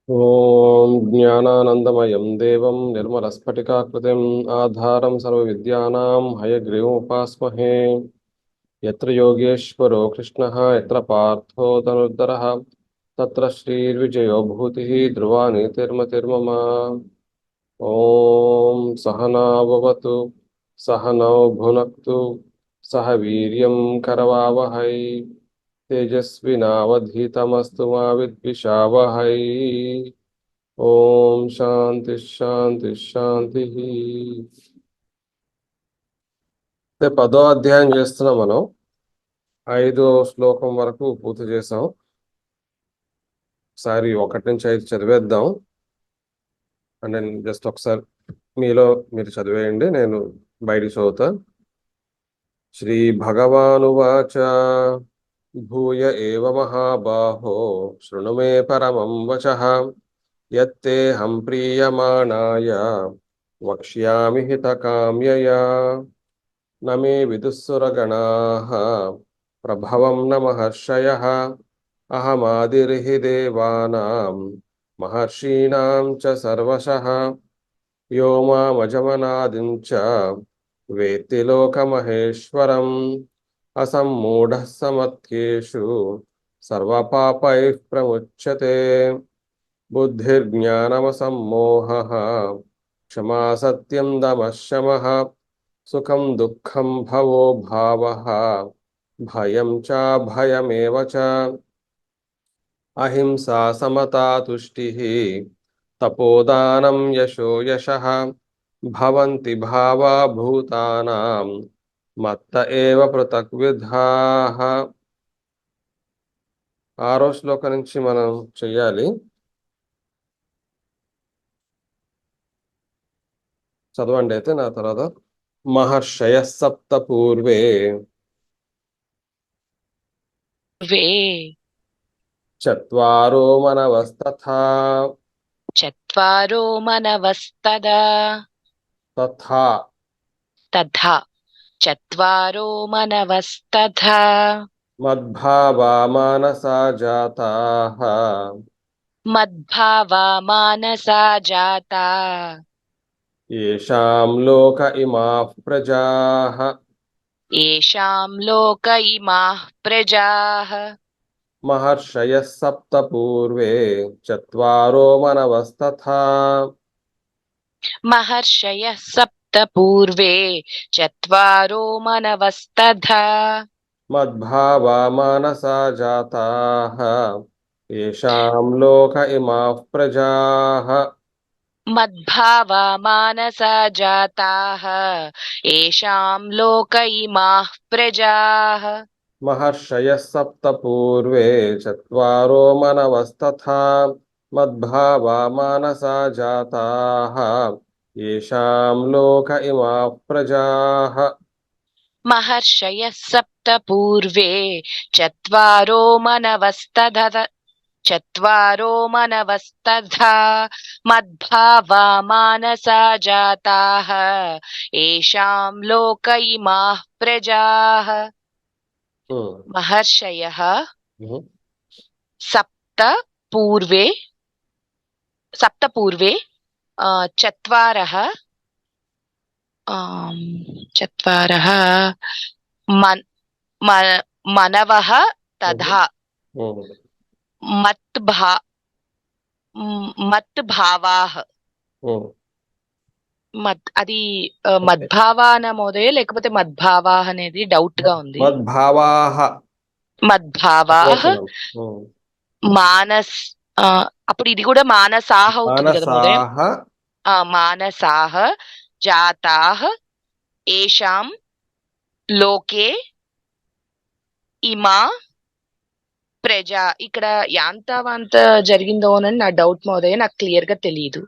ఓం జ్ఞానానందమయం దేవం నిర్మలస్ఫటికాకృతిం ఆధారం సర్వవిద్యానాం హయగ్రీవముపాస్మహే. యత్ర యోగేశ్వరో కృష్ణః యత్ర పార్థో ధనుర్ధరః తత్ర శ్రీర్విజయో భూతిః ధ్రువా నీతిర్మతిర్మమ. ఓం సహనా భవతు సహనౌ భునక్తు సహ వీర్యం కరవావహై తేజస్వినావధీతమస్తు మా విద్విషావహై. ఓం శాంతి శాంతి శాంతి. పదో అధ్యాయం చేస్తున్నాం మనం. 5వ శ్లోకం వరకు పూర్తి చేసాం. ఒకసారి 1 నుంచి 5 చదివేద్దాం. అంటే జస్ట్ ఒకసారి మీలో మీరు చదివేయండి, నేను బయటికి చదువుతా. శ్రీ భగవానువాచ భూయ ఏవ మహాబాహో శృణు మే పరమం వచః యత్తేహం ప్రీయమాణాయ వక్ష్యామి హితకామ్యయా. న మే విదుస్సురగణాః ప్రభవం న మహర్షయః అహమాదిర్హి దేవానాం మహర్షీణాం చ సర్వశః. యో మామజమనాదిం చ వేత్తి లోకమహేశ్వరం అసమ్మూఢః సమత్యేషు సర్వపాపైః ప్రముచ్యతే. బుద్ధిర్జ్ఞానమసమ్మోహః క్షమా సత్యం దమః శమః సుఖం దుఃఖం భవో భావః భయం చాభయమేవ చ. అహింసా సమతా తుష్టిః తపోదానం యశో యశః భవంతి భావా భూతానాం మత్త ఏవ పృథగ్విధాః. 6వ శ్లోకం నుంచి మనం చెయ్యాలి. చదవండి అయితే నా తర్వాత. మహర్షయ సప్త పూర్వే వే చత్వారో మనవస్తథా చత్వారో మనవస్తదా తథా తథా చత్వారో మనవస్తథా మద్భావా మానసా జాతాః మద్భావా మానసా జాతా యేషాం లోక ఇమాః ప్రజాః. ఏషాం లోక ఇమాః ప్రజాః. మహర్షయః సప్త పూర్వే చత్వారో మనవస్తథా మహర్షయః సప్త పూర్వే చత్వారో మనవస్తథా మద్భావా మానసా జాతాః యేషాం లోక ఇమాః ప్రజాః. మద్భావా మానసా జాతాః ఏషాం లోక ఇమాః ప్రజాః. మహర్షయః సప్త పూర్వే చత్వారో మనవస్తథా మద్భావా మానసా జాతాః యేషాం లోక ఇమాః ప్రజాః. మహర్షయః సప్త పూర్వే చత్వారో మనవస్తథ చత్వారో మనవస్తథా మద్భావా మానసా జాతాః ఏషాం లోక ఇమాః ప్రజాః. మహర్షయః సప్త పూర్వే చత్వారः చత్వారः మనవः తథా మద్భావాః. అది మద్భావా నమోదయ లేకపోతే మద్భావాః అనేది డౌట్ గా ఉంది. మద్భావాః మద్భావాః మానస్ అప్పుడు ఇది కూడా మానసాః అవుతుంది కదా మోదయ. మానసాః జాతాః ఏషాం లోకే ఇమా ప్రజా. ఇక్కడ యాంతావాంత జరిగిందో అని నా డౌట్ మోదయ, నాకు క్లియర్ గా తెలియదు.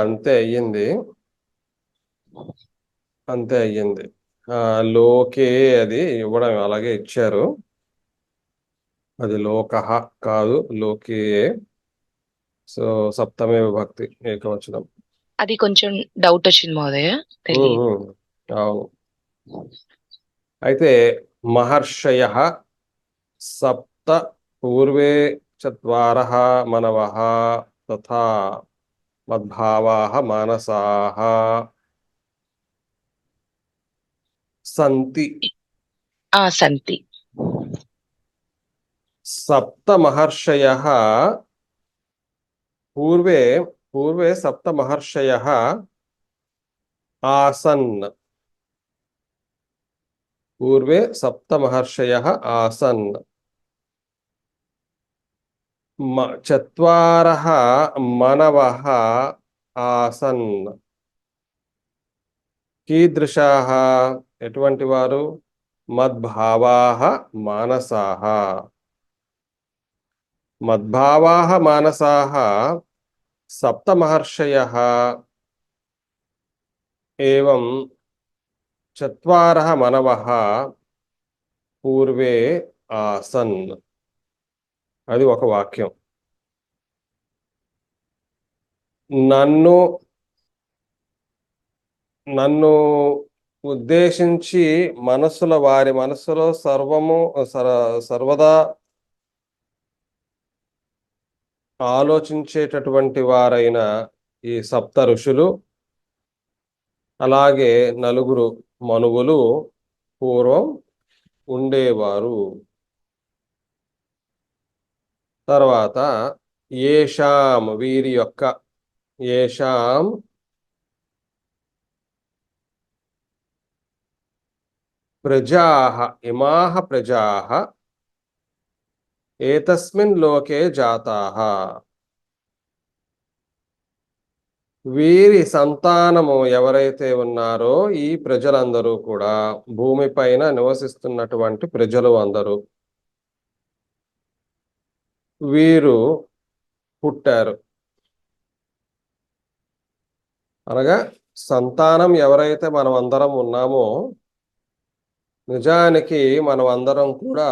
అంతే అయ్యింది, అంతే అయ్యింది. లోకే అది ఇవ్వడం అలాగే ఇచ్చారు, అది లోకః కాదు లోకే. సో సప్తమే విభక్తి ఏకవచనం. అది కొంచెం డౌట్ వచ్చింది మోదయ, తెలియదు. అవును. అయితే మహర్షయః సప్త పూర్వే చత్వారః మనవః తథా మద్భావాః మానసాః సంతి సంతి. సప్త మహర్షయః పూర్వే సప్త మహర్షయః ఆసన్. పూర్వే సప్త మహర్షయః ఆసన్. చత్వారః మనవః ఆసన్. కీదృశాః ఎటువంటి వారు? మద్భావాః మానసాః. మద్భావాః మానసాః సప్త మహర్షయః ఏవం చత్వారః మనవః పూర్వే ఆసన్. అది ఒక వాక్యం. నన్ను ఉద్దేశించి వారి మనస్సులో సర్వదా ఆలోచించేటటువంటి వారైన ఈ సప్త ఋషులు, అలాగే నలుగురు మనువులు పూర్వం ఉండేవారు. తర్వాత వీరి యొక్క ప్రజాః ఇమాః ప్రజాః ఏతస్మిన్ లోకే జాతాః. వీరి సంతానము ఎవరైతే ఉన్నారో ఈ ప్రజలందరూ కూడా భూమిపైన నివసిస్తున్నటువంటి ప్రజలు అందరూ వీరు పుట్టారు. అనగా సంతానం ఎవరైతే మనం అందరం ఉన్నామో, నిజానికి మనం అందరం కూడా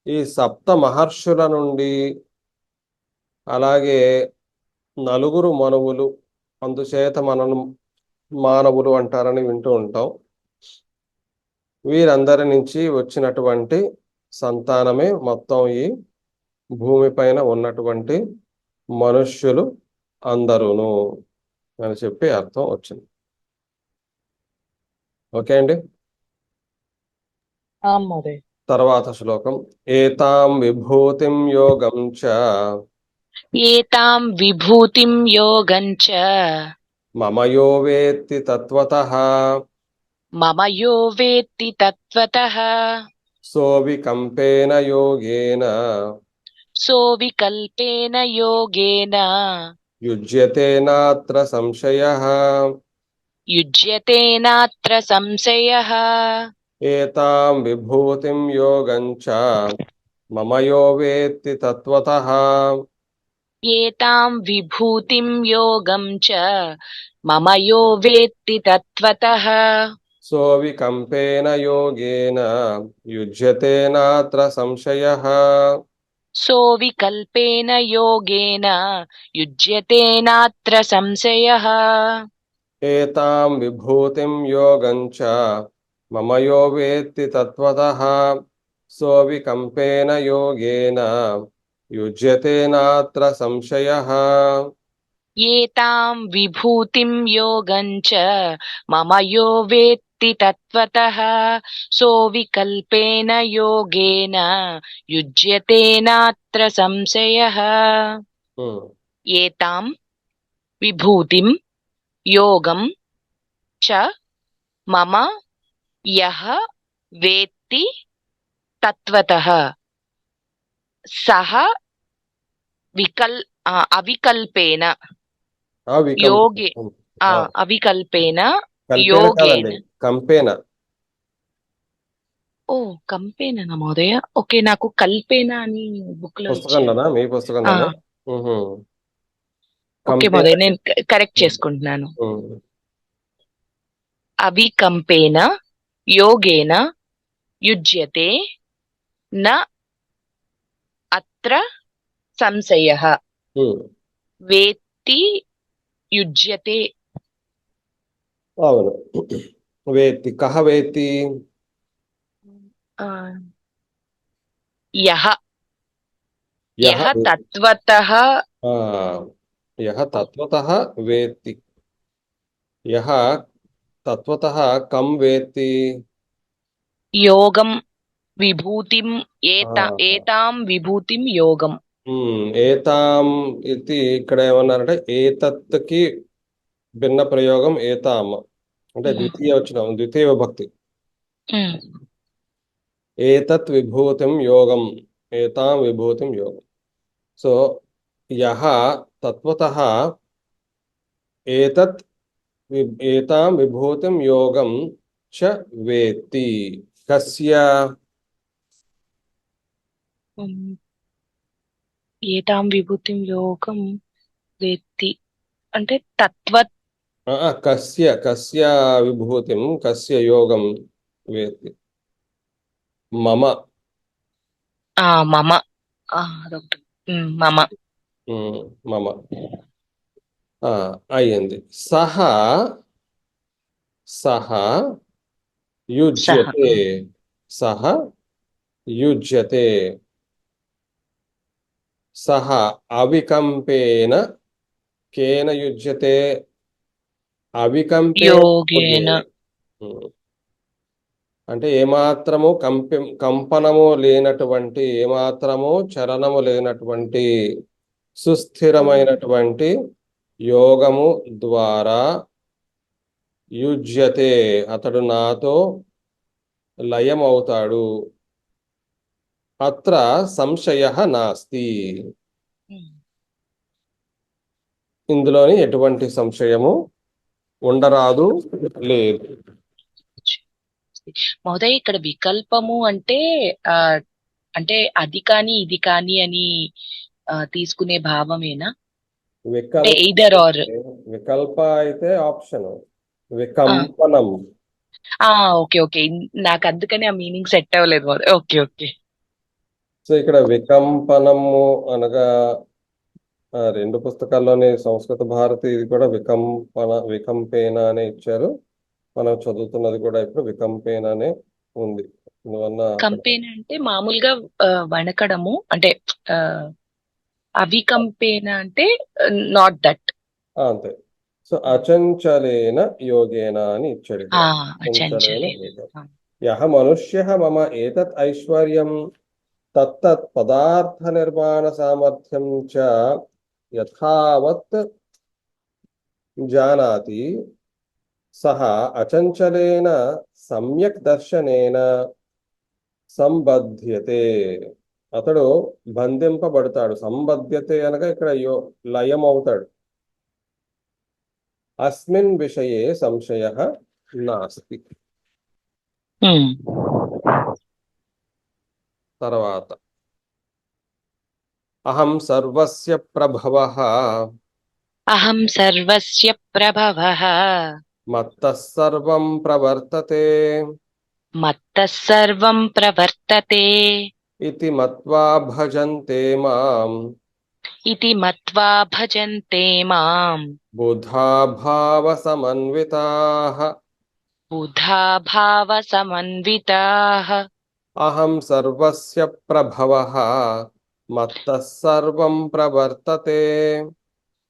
ఈ సప్త మహర్షుల నుండి, అలాగే నలుగురు మనువులు, అందుచేత మనను మానవులు అంటారని వింటూ ఉంటాం. వీరందరి నుంచి వచ్చినటువంటి సంతానమే మొత్తం ఈ భూమిపైన ఉన్నటువంటి మనుష్యులు అందరూను అని చెప్పి అర్థం వచ్చింది. ఓకే అండి. తర్వాత శ్లోకం. ఏతాం విభూతిం యోగం చ మమ యో వేత్తి తత్వతః సోవికంపేన యోగేన యుజ్యతే నాత్ర సంశయః. ఏతాం విభూతిం యోగం చ మమ యో వేత్తి తత్వతః సోవికంపేన యోగేన యుజ్యతే నాత్ర సంశయః. ఏతాం విభూతిం యోగం చ మమ యో వేత్తి తత్వతః సోవికంపేన యోగేన యుజ్యతే నాత్ర సంశయః. ఏతాం విభూతిం యోగం చ మమ యో వేత్తి తత్వతః సోవికల్పేన యోగేన యుజ్యతే నాత్ర సంశయః. ఏతాం విభూతిం యోగం చ మమ యః వేత్తి తత్వతః సహ అవికల్పేన యోగే అవికల్పేన యోగేన కంపేన. కంపేన మహోదయ. ఓకే, నాకు కల్పేన అని బుక్ లో పుస్తకంలోనా? మీ పుస్తకంలోనా? ఓకే మహోదయ, నేను కరెక్ట్ చేసుకుంటున్నాను. అవికంపేన యోగేన యుజ్యతే న అత్ర సంశయః. వేత్తి యుజ్యతే. అవును, వేత్తి. కహ వేత్తి? యః. యః యః తత్వతః ఆ, యః తత్వతః వేత్తి, యః తత్వతః కం వేత్తి, యోగం విభూతిం ఆ, ఏతాం విభూతిం యోగం. ఏతాం ఇది ఇక్కడ ఏమన్నారంటే ఏతత్కి భిన్న ప్రయోగం ఏతాం అంటే ద్వితీయ విభక్తి. ఉమ్, ఏతత్ విభూతిం యోగం, ఏతాం విభూతిం యోగం. సో యః తత్వతః ఏతత్ ఏతాం విభూతిం యోగం చ వేత్తి, కస్య ఉమ్, ఏతాం విభూతిం యోగం వేత్తి అంటే కస్య కస్య విభూతిం కస్య యోగం వేత్తి. మమ మమ అదొకటి. మమ మమ అయ్యింది. సహ సహ సహ యుజ్యతే, సహ యుజ్యతే, సహ అవికంపేన కేన యుజ్యతే, అవికంపేన యోగేన. ఉమ్, అంటే ఏమాత్రము కంపనము లేనటువంటి, ఏమాత్రము చలనము లేనటువంటి సుస్థిరమైనటువంటి యోగము ద్వారా యుజ్యతే అతడు నాతో లయమవుతాడు. అత్ర సంశయః నాస్తి, ఇందులోని ఎటువంటి సంశయము ఉండరాదు, లేదు. మహోదయ్, ఇక్కడ వికల్పము అంటే ఆ అంటే అది కాని ఇది కాని అని తీసుకునే భావమేనా? అంటే ఎయిదర్ ఆర్. వికల్ప అయితే ఆప్షన్, వికంపనం. ఓకే ఓకే, నాకు అందుకని ఆ మీనింగ్ సెట్ అవ్వలేదు మహోదయ్. Okay okay. సో ఇక్కడ వికంపనము అనగా రెండు పుస్తకాల్లోని సంస్కృత భారతి ఇది కూడా వికంపేన అనే ఇచ్చారు. మనం చదువుతున్నది కూడా ఇప్పుడు వికంపేన అనే ఉంది. అందువల్ల కంపేన అంటే మామూలుగా వణకడము అంటే అవికంపేన అంటే నాట్ దట్. అంతే. సో అచంచలేన యోగేన అని ఇచ్చాడు ఇక్కడ. అచంచలేన యోగేన. యః మనుష్యః మమ ఏతత్ ఐశ్వర్యం తత్తత్ పదార్థ నిర్మాణ సామర్థ్యం చ యథావత్ జానాతి సహ అచంచలేన సమ్యక్ దర్శనేన సంబధ్యతే, అతడు బంధింపబడతాడు. సంబధ్యతే అనగా ఇక్కడ లయం అవుతాడు. అస్మిన్ విషయే సంశయః నాస్తి. తర్వాత అహం సర్వస్య ప్రభవః, అహం సర్వస్య ప్రభవః, మత్తః సర్వం ప్రవర్తతే, మత్తః సర్వం ప్రవర్తతే, ఇతి మత్వా భజంతే మాం, ఇతి మత్వా భజంతే మాం, బుధా భావ సమన్వితాః. బుధా భావ సమన్వితాః. అహం సర్వస్య ప్రభవః మత్తః సర్వం ప్రవర్తతే,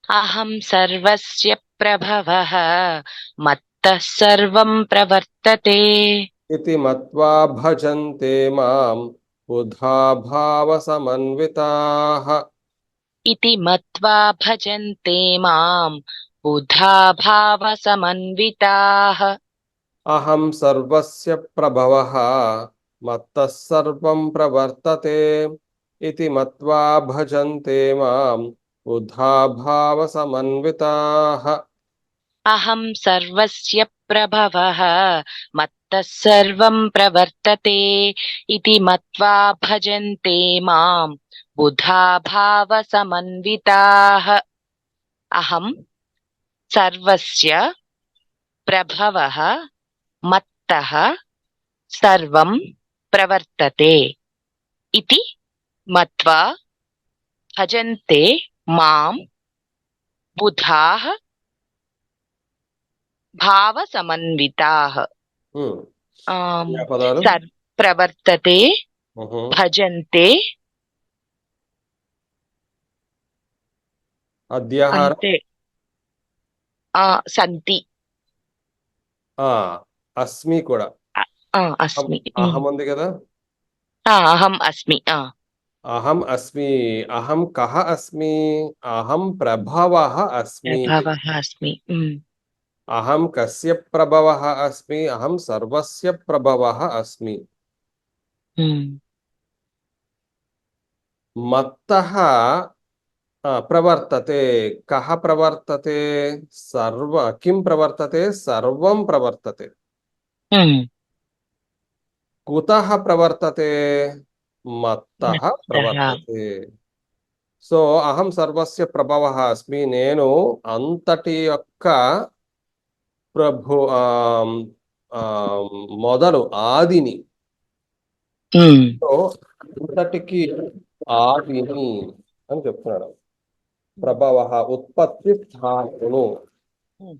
అహం సర్వస్య ప్రభవః మత్తః సర్వం ప్రవర్తతే, ఇతి మత్వా భజంతే మాం బుధా భావ సమన్వితాః. ఇతి మత్వా భజంతే మాం బుధా భావ సమన్వితాః. అహం సర్వస్య ప్రభవః మత్తః సర్వం ప్రవర్తతే, ఇతి మత్వా భజంతే మాం బుధా భావ సమన్వితాః. అహం సర్వస్య ప్రభవః మత్తః సర్వం ప్రవర్తతే, ఇతి మత్వా భజంతే మాం బుధా భావ సమన్వితాః. అహం సర్వస్య ప్రభవః మత్తః సర్వం ప్రవర్తతే, ఇతి మత్వా భజంతే మాం బుధాః భావ సమన్వితాః. పదాలు ప్రవర్తతే, భజంతే, అద్యాహారం అంతే. సంతి. ఆ అస్మి కూడా. అస్మి. అహం ఉంది కదా. అహం అస్మి. అహం అస్మి. అహం కః అస్మి. అహం ప్రభవః అస్మి. ప్రభవః అస్మి. అహం కస్య ప్రభవః అస్మి. అహం సర్వస్య ప్రభవః అస్మి. మత్తః ప్రవర్తతే. కః ప్రవర్తతే. కిం ప్రవర్తతే. సర్వం ప్రవర్తతే. కుతః ప్రవర్తతే. మత్తః ప్రవర్తతే. సో అహం సర్వస్య ప్రభవః అస్మి. నేను అంతటి యొక్క ప్రభు మొదలు ఆదిని. సో అంతటికి ఆదిని అని చెప్తున్నాడు. ప్రభవః ఉత్పత్తి స్థానమును.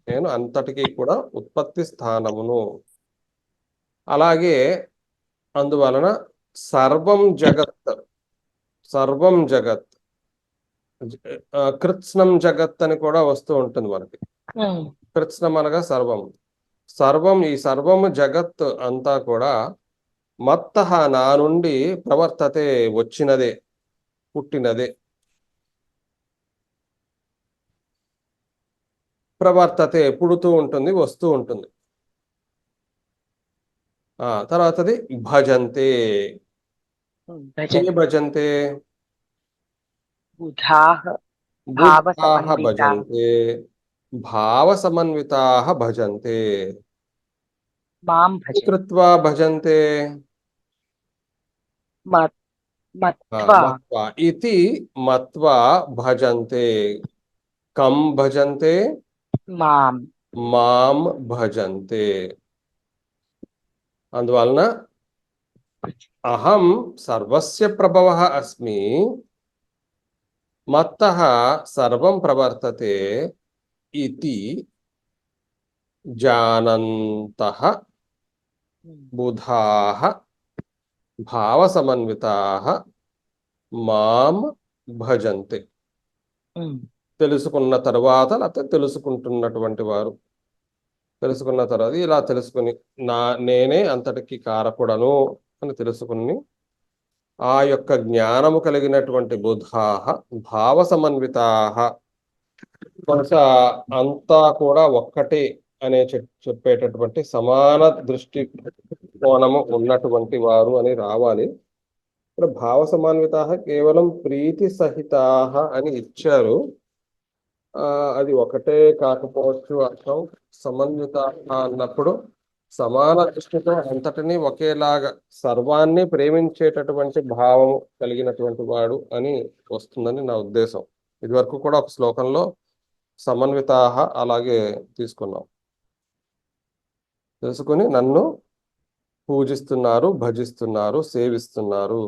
నేను అంతటికి కూడా ఉత్పత్తి స్థానమును. అలాగే అందువలన సర్వం జగత్. సర్వం జగత్. కృత్స్నం జగత్ అని కూడా వస్తూ ఉంటుంది మనకి. కృత్స్నం అనగా సర్వం. సర్వం, ఈ సర్వము జగత్ అంతా కూడా మత్తః నా నుండి ప్రవర్తతే, వచ్చినదే, పుట్టినదే. ప్రవర్తతే పుడుతూ ఉంటుంది, వస్తూ ఉంటుంది. తర్వాతది భజంతే. భజంతే బుధాః బుద్ధాః భజంతే. భావ సమన్వితాః భజంతే. మాం భజంతే. కృత్వా భజంతే. మత్వా ఇతి మత్వా భజంతే. కం భజంతే. మాం భజంతే. అందువలన అహం సర్వస్య ప్రభవః అస్మి. మత్తః సర్వం ప్రవర్తతే ఇతి జానంతః బుధాః భావసమన్వితాః మాం భజంతే. తెలుసుకున్న తర్వాత, లేకపోతే తెలుసుకుంటున్నటువంటి వారు తెలుసుకున్న తర్వాత ఇలా తెలుసుకుని నేనే అంతటికి కారకుడను అని తెలుసుకుని ఆ యొక్క జ్ఞానము కలిగినటువంటి బుధాః భావ సమన్వితాః. బహుశా అంతా కూడా ఒక్కటే అనే చెప్పేటటువంటి సమాన దృష్టి కోణము ఉన్నటువంటి వారు అని రావాలి. ఇక్కడ భావ సమన్వితాః కేవలం ప్రీతి సహితాః అని ఇచ్చారు. అది ఒకటే కాకపోవచ్చు అర్థం. సమన్విత అన్నప్పుడు సమాన దృష్టితో అంతటినీ ఒకేలాగా సర్వాన్ని ప్రేమించేటటువంటి భావం కలిగినటువంటి వాడు అని వస్తుందని నా ఉద్దేశం. ఇది వరకు కూడా ఒక శ్లోకంలో సమన్వితాః అలాగే తీసుకున్నాం. తెలుసుకుని నన్ను పూజిస్తున్నారు, భజిస్తున్నారు, సేవిస్తున్నారు.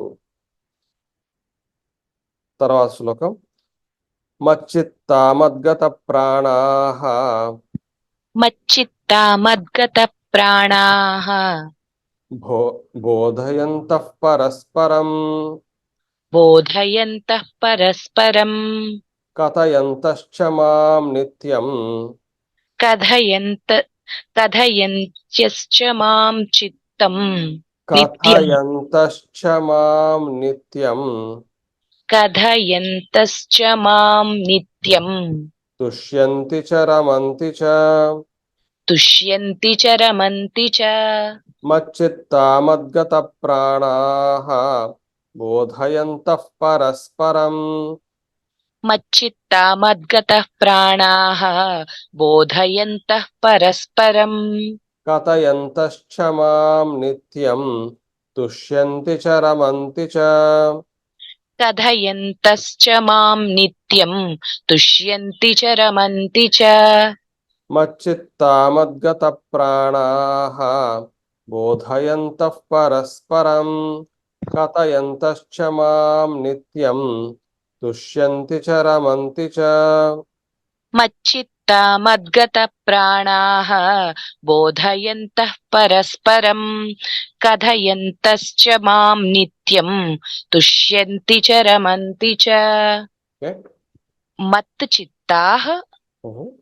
తర్వాత శ్లోకం మచ్చిత్తా మద్గత ప్రాణాః. మచ్చిత్తా మద్గత ప్రాణాః. బోధయంతః పరస్పరం. బోధయంతః పరస్పరం. కథయంతశ్చ మాం నిత్యం. కథయంత్యశ్చ మాం చిత్తం. కథయంతశ్చ మాం నిత్యం. కథయంతశ్చ మాం నిత్యం. తుష్యంతి చ రమంతి చ. తుష్యంతి చ రమంతి చ. మచ్చిత్తా మద్గత ప్రాణాః బోధయంతః పరస్పరం. మచ్చిత్తా మద్గతః ప్రాణాః బోధయంతః పరస్పరం. కథయంతశ్చ మాం నిత్యం తుష్యంతి చ రమంతి చ. కథయంతశ్చ మాం నిత్యం తుష్యంతి చ రమంతి చ. మచ్చిత్తా మద్గత ప్రాణాః బోధయంతః పరస్పరం. కథయంతశ్చ మాం నిత్యం తుష్యంతి చ రమంతి చ. మచ్చిత్తా మద్గత ప్రాణాః బోధయంతః పరస్పరం. కథయంతశ్చ మాం నిత్యం తుష్యంతి చ రమంతి చ. మత్ చిత్తాః ఉహు,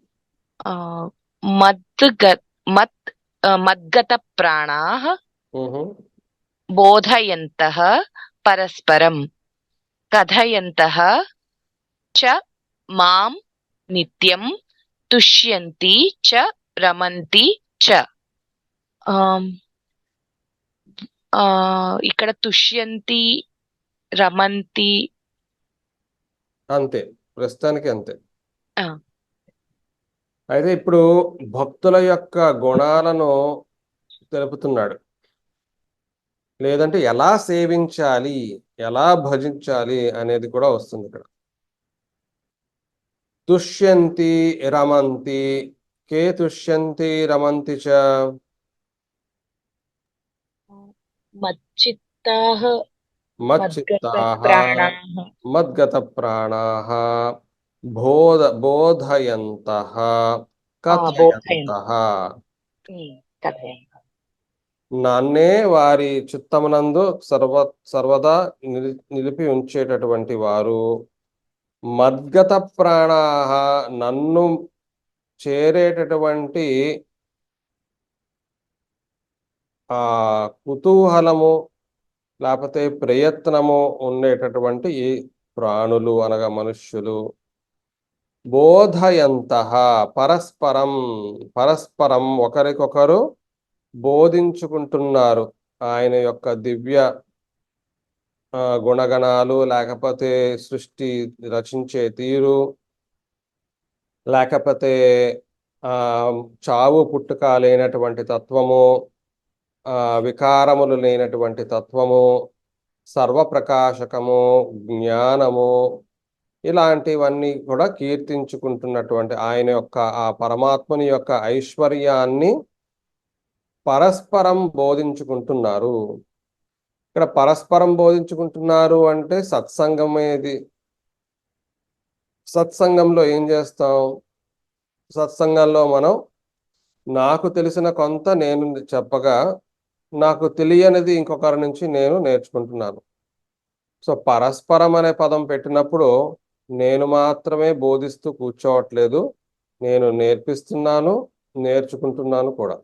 ఆ, మద్గ- మత్ మద్గత ప్రాణాః ఉహు. బోధయంతః పరస్పరం కథయంతః చ మాం నిత్యం తుష్యంతి చ రమంతి చ. ఆమ్, ఆ, ఇక్కడ తుష్యంతి రమంతి. అంతే, ప్రస్తుతానికి అంతే. ఆ, అయితే ఇప్పుడు భక్తుల యొక్క గుణాలను తెలుపుతున్నాడు. లేదంటే ఎలా సేవించాలి, ఎలా భజించాలి అనేది కూడా వస్తుంది ఇక్కడ. తుష్యంతి రమంతి, కే తుష్యంతి రమంతి చ. మచ్చిత్తాః మద్గత మచ్చిత్తాః ప్రాణాః. మద్గత ప్రాణాః బోధయంతః బోధయంతి. కథయంతః కథయంతి. నన్నే వారి చిత్తమునందు సర్వదా నిలిపి ఉంచేటటువంటి వారు, మద్గత ప్రాణాః నన్ను చేరేటటువంటి ఆ కుతూహలము లేకపోతే ప్రయత్నము ఉండేటటువంటి ఈ ప్రాణులు అనగా మనుష్యులు. బోధయంతః పరస్పరం, పరస్పరం ఒకరికొకరు బోధించుకుంటున్నారు ఆయన యొక్క దివ్య గుణగణాలు, లేకపోతే సృష్టి రచించే తీరు, లేకపోతే ఆ చావు పుట్టుక లేనటువంటి తత్వము, వికారములు లేనటువంటి తత్వము, సర్వప్రకాశకము, జ్ఞానము, ఇలాంటివన్నీ కూడా కీర్తించుకుంటున్నటువంటి ఆయన యొక్క ఆ పరమాత్మని యొక్క ఐశ్వర్యాన్ని పరస్పరం బోధించుకుంటున్నారు. ఇక్కడ పరస్పరం బోధించుకుంటున్నారు అంటే సత్సంగమేది. సత్సంగంలో ఏం చేస్తాం? సత్సంగంలో మనం నాకు తెలిసిన కొంత నేను చెప్పగా, నాకు తెలియనిది ఇంకొకరి నుంచి నేను నేర్చుకుంటున్నాను. సో పరస్పరం అనే పదం పెట్టినప్పుడు నేను మాత్రమే బోధిస్తూ కూర్చోవట్లేదు, నేను నేర్పిస్తున్నాను, నేర్చుకుంటున్నాను కూడా.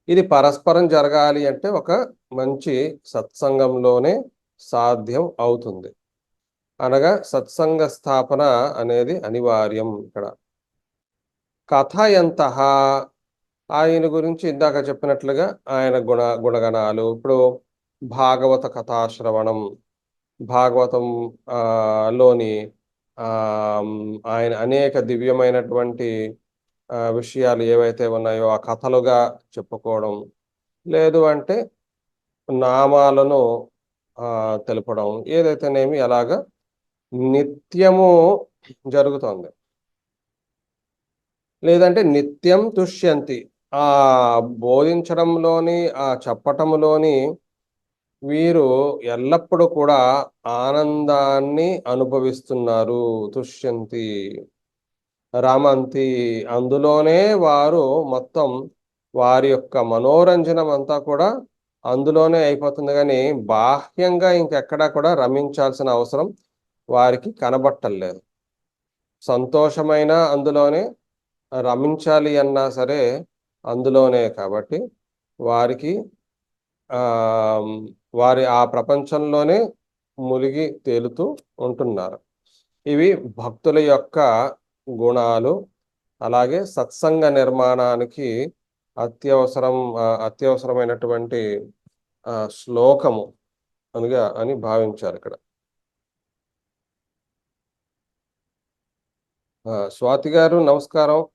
ఇది పరస్పరం జరగాలి అంటే ఒక మంచి సత్సంగంలోనే సాధ్యం అవుతుంది. అనగా సత్సంగ స్థాపన అనేది అనివార్యం. ఇక్కడ కథయంతః, ఆయన గురించి ఇందాక చెప్పినట్లుగా ఆయన గుణగణాలు. ఇప్పుడు భాగవత కథాశ్రవణం, భాగవతం లోని ఆ ఆయన అనేక దివ్యమైనటువంటి విషయాలు ఏవైతే ఉన్నాయో ఆ కథలుగా చెప్పుకోవడం, లేదు అంటే నామాలను తెలపడం, ఏదైతేనేమి అలాగా నిత్యము జరుగుతుంది. లేదంటే నిత్యం తుష్యంతి, ఆ బోధించడంలోని ఆ చెప్పటంలోని వీరు ఎల్లప్పుడూ కూడా ఆనందాన్ని అనుభవిస్తున్నారు. తుష్యంతి రమంతి, అందులోనే వారు మొత్తం వారి యొక్క మనోరంజనం అంతా కూడా అందులోనే అయిపోతుంది. కానీ బాహ్యంగా ఇంకెక్కడా కూడా రమించాల్సిన అవసరం వారికి కనబట్టలేదు. సంతోషమైన అందులోనే, రమించాలి అన్నా సరే అందులోనే. కాబట్టి వారికి వారి ఆ ప్రపంచంలోనే మునిగి తేలుతూ ఉంటున్నారు. ఇవి భక్తుల యొక్క గుణాలు. అలాగే సత్సంగ నిర్మాణానికి అత్యవసరమైనటువంటి శ్లోకము అని భావించారు ఇక్కడ. స్వాతి గారు నమస్కారం,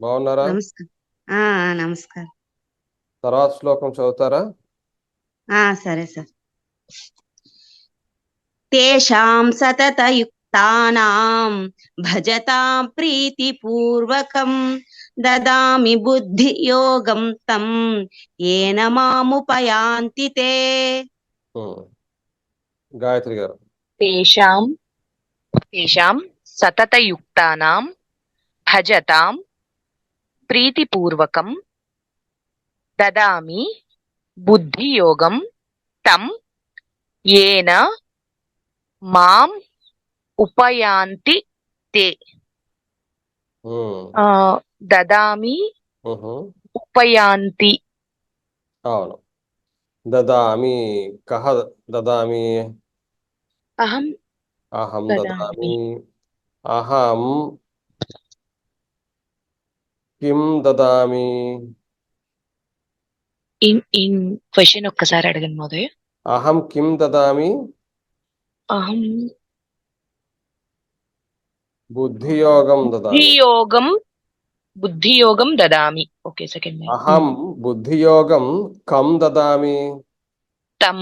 బాగున్నారా? నమస్కారం. తర్వాత శ్లోకం చదువుతారా? సరే సార్. తేషాం సతతయుక్తానాం భజతాం ప్రీతిపూర్వకం దదామి బుద్ధి యోగం తం ఏన మాముపయాంతి తే. గాయత్రి గారు. తేషాం సతతయుక్తానాం భజతాం ప్రీతిపూర్వకం దదామి బుద్ధియోగం తం ఏన మాం ఉపయాంతి తే ఉమ్, దదామి ఉహు, ఉపయాంతి. అవును. దదామి కహ దదామి అహం అహం దదామి. దదామి అహం కిం దదామి ఇన్ క్వశ్చన్ ఒక్కసారి అడగండి మహోదయ. అహం కిం దదామి అహం బుద్ధియోగం దదామి. బుద్ధియోగం దదామి. ఓకే, సెకండ్ అహం బుద్ధియోగం కం దదామి తం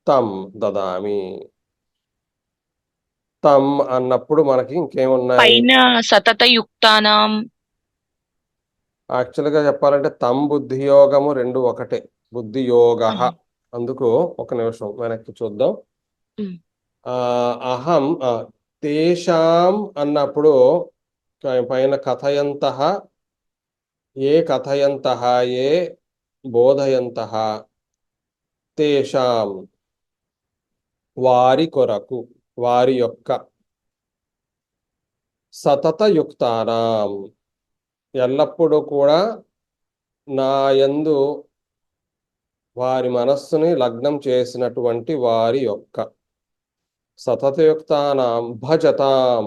తం దదామి. తం అన్నప్పుడు మనకి ఇంకేమున్నాయి? పైన సతతయుక్తానాం. యాక్చువల్గా చెప్పాలంటే తం బుద్ధియోగము రెండు ఒకటే. బుద్ధియోగ. అందుకు ఒక నిమిషం వెనక్కి చూద్దాం. అహం తేషాం అన్నప్పుడు పైన కథయంతః ఏ కథయంతః ఏ బోధయంతః తేషాం వారి కొరకు వారి యొక్క సతతయుక్తానాం ఎల్లప్పుడూ కూడా నా యందు వారి మనస్సుని లగ్నం చేసినటువంటి వారి యొక్క సతతయుక్తానాం భజతాం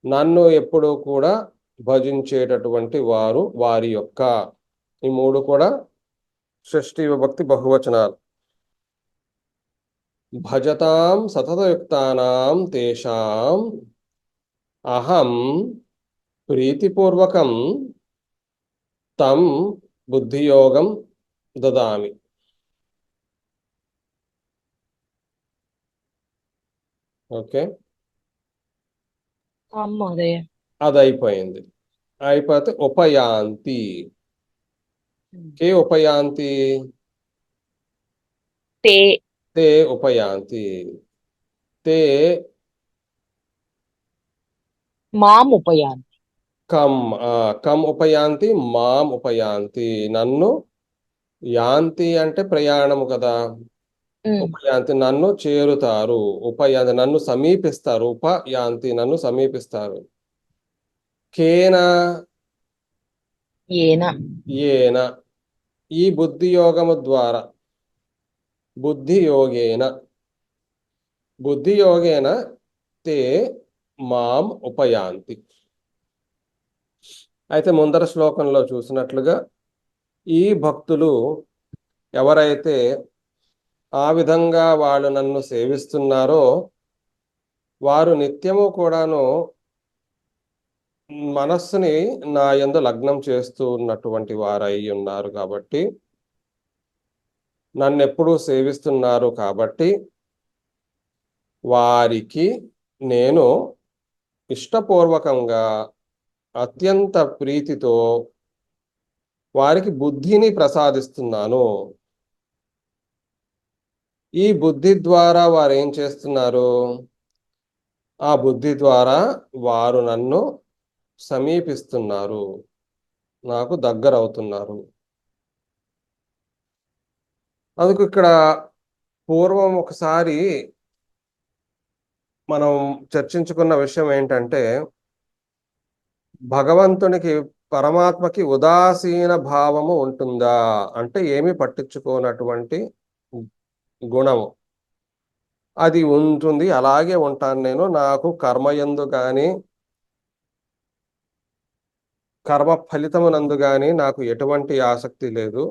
నన్ను ఎప్పుడూ కూడా భజించేటటువంటి వారు వారి యొక్క. ఈ మూడు కూడా షష్ఠీ విభక్తి బహువచనాలు. భజతాం సతతయుక్తానాం తేషాం అహం ప్రీతిపూర్వకం తం బుద్ధియోగం దదామి. ఓకే, మహోదయ. అది అయిపోయింది. అయిపోతే ఉపయాంతి. కే ఉపయాంతి తే తే ఉపయాంతి. తే మాం ఉపయాంతి. కం కం ఉపయాంతి మాం ఉపయాంతి. నన్ను యాంతి అంటే ప్రయాణము కదా. ఉపయాంతి నన్ను చేరుతారు. ఉపయాంతి నన్ను సమీపిస్తారు. ఉపయాంతి నన్ను సమీపిస్తారు. కేన ఏన ఏన ఈ బుద్ధియోగము ద్వారా బుద్ధియోగేన బుద్ధియోగేన తే మాం ఉపయాంతి. అయితే ముందర శ్లోకంలో చూసినట్లుగా ఈ భక్తులు ఎవరైతే ఆ విధంగా వాళ్ళు నన్ను సేవిస్తున్నారో వారు నిత్యము కూడాను మనస్సుని నా యందు లగ్నం చేస్తూ ఉన్నటువంటి వారై ఉన్నారు. కాబట్టి నన్ను ఎప్పుడూ సేవిస్తున్నారు కాబట్టి వారికి నేను ఇష్టపూర్వకంగా అత్యంత ప్రీతితో వారికి బుద్ధిని ప్రసాదిస్తున్నాను. ఈ బుద్ధి ద్వారా వారు ఏం చేస్తున్నారు? ఆ బుద్ధి ద్వారా వారు నన్ను సమీపిస్తున్నారు, నాకు దగ్గర అవుతున్నారు. అందుకు ఇక్కడ పూర్వం ఒకసారి మనం చర్చించుకున్న విషయం ఏంటంటే భగవంతునికి పరమాత్మకి ఉదాసీన భావము ఉంటుందా అంటే ఏమీ పట్టించుకోనటువంటి గుణము అది ఉంటుంది. అలాగే ఉంటాను నేను. నాకు కర్మయందు కానీ కర్మ ఫలితమునందు కానీ నాకు ఎటువంటి ఆసక్తి లేదు.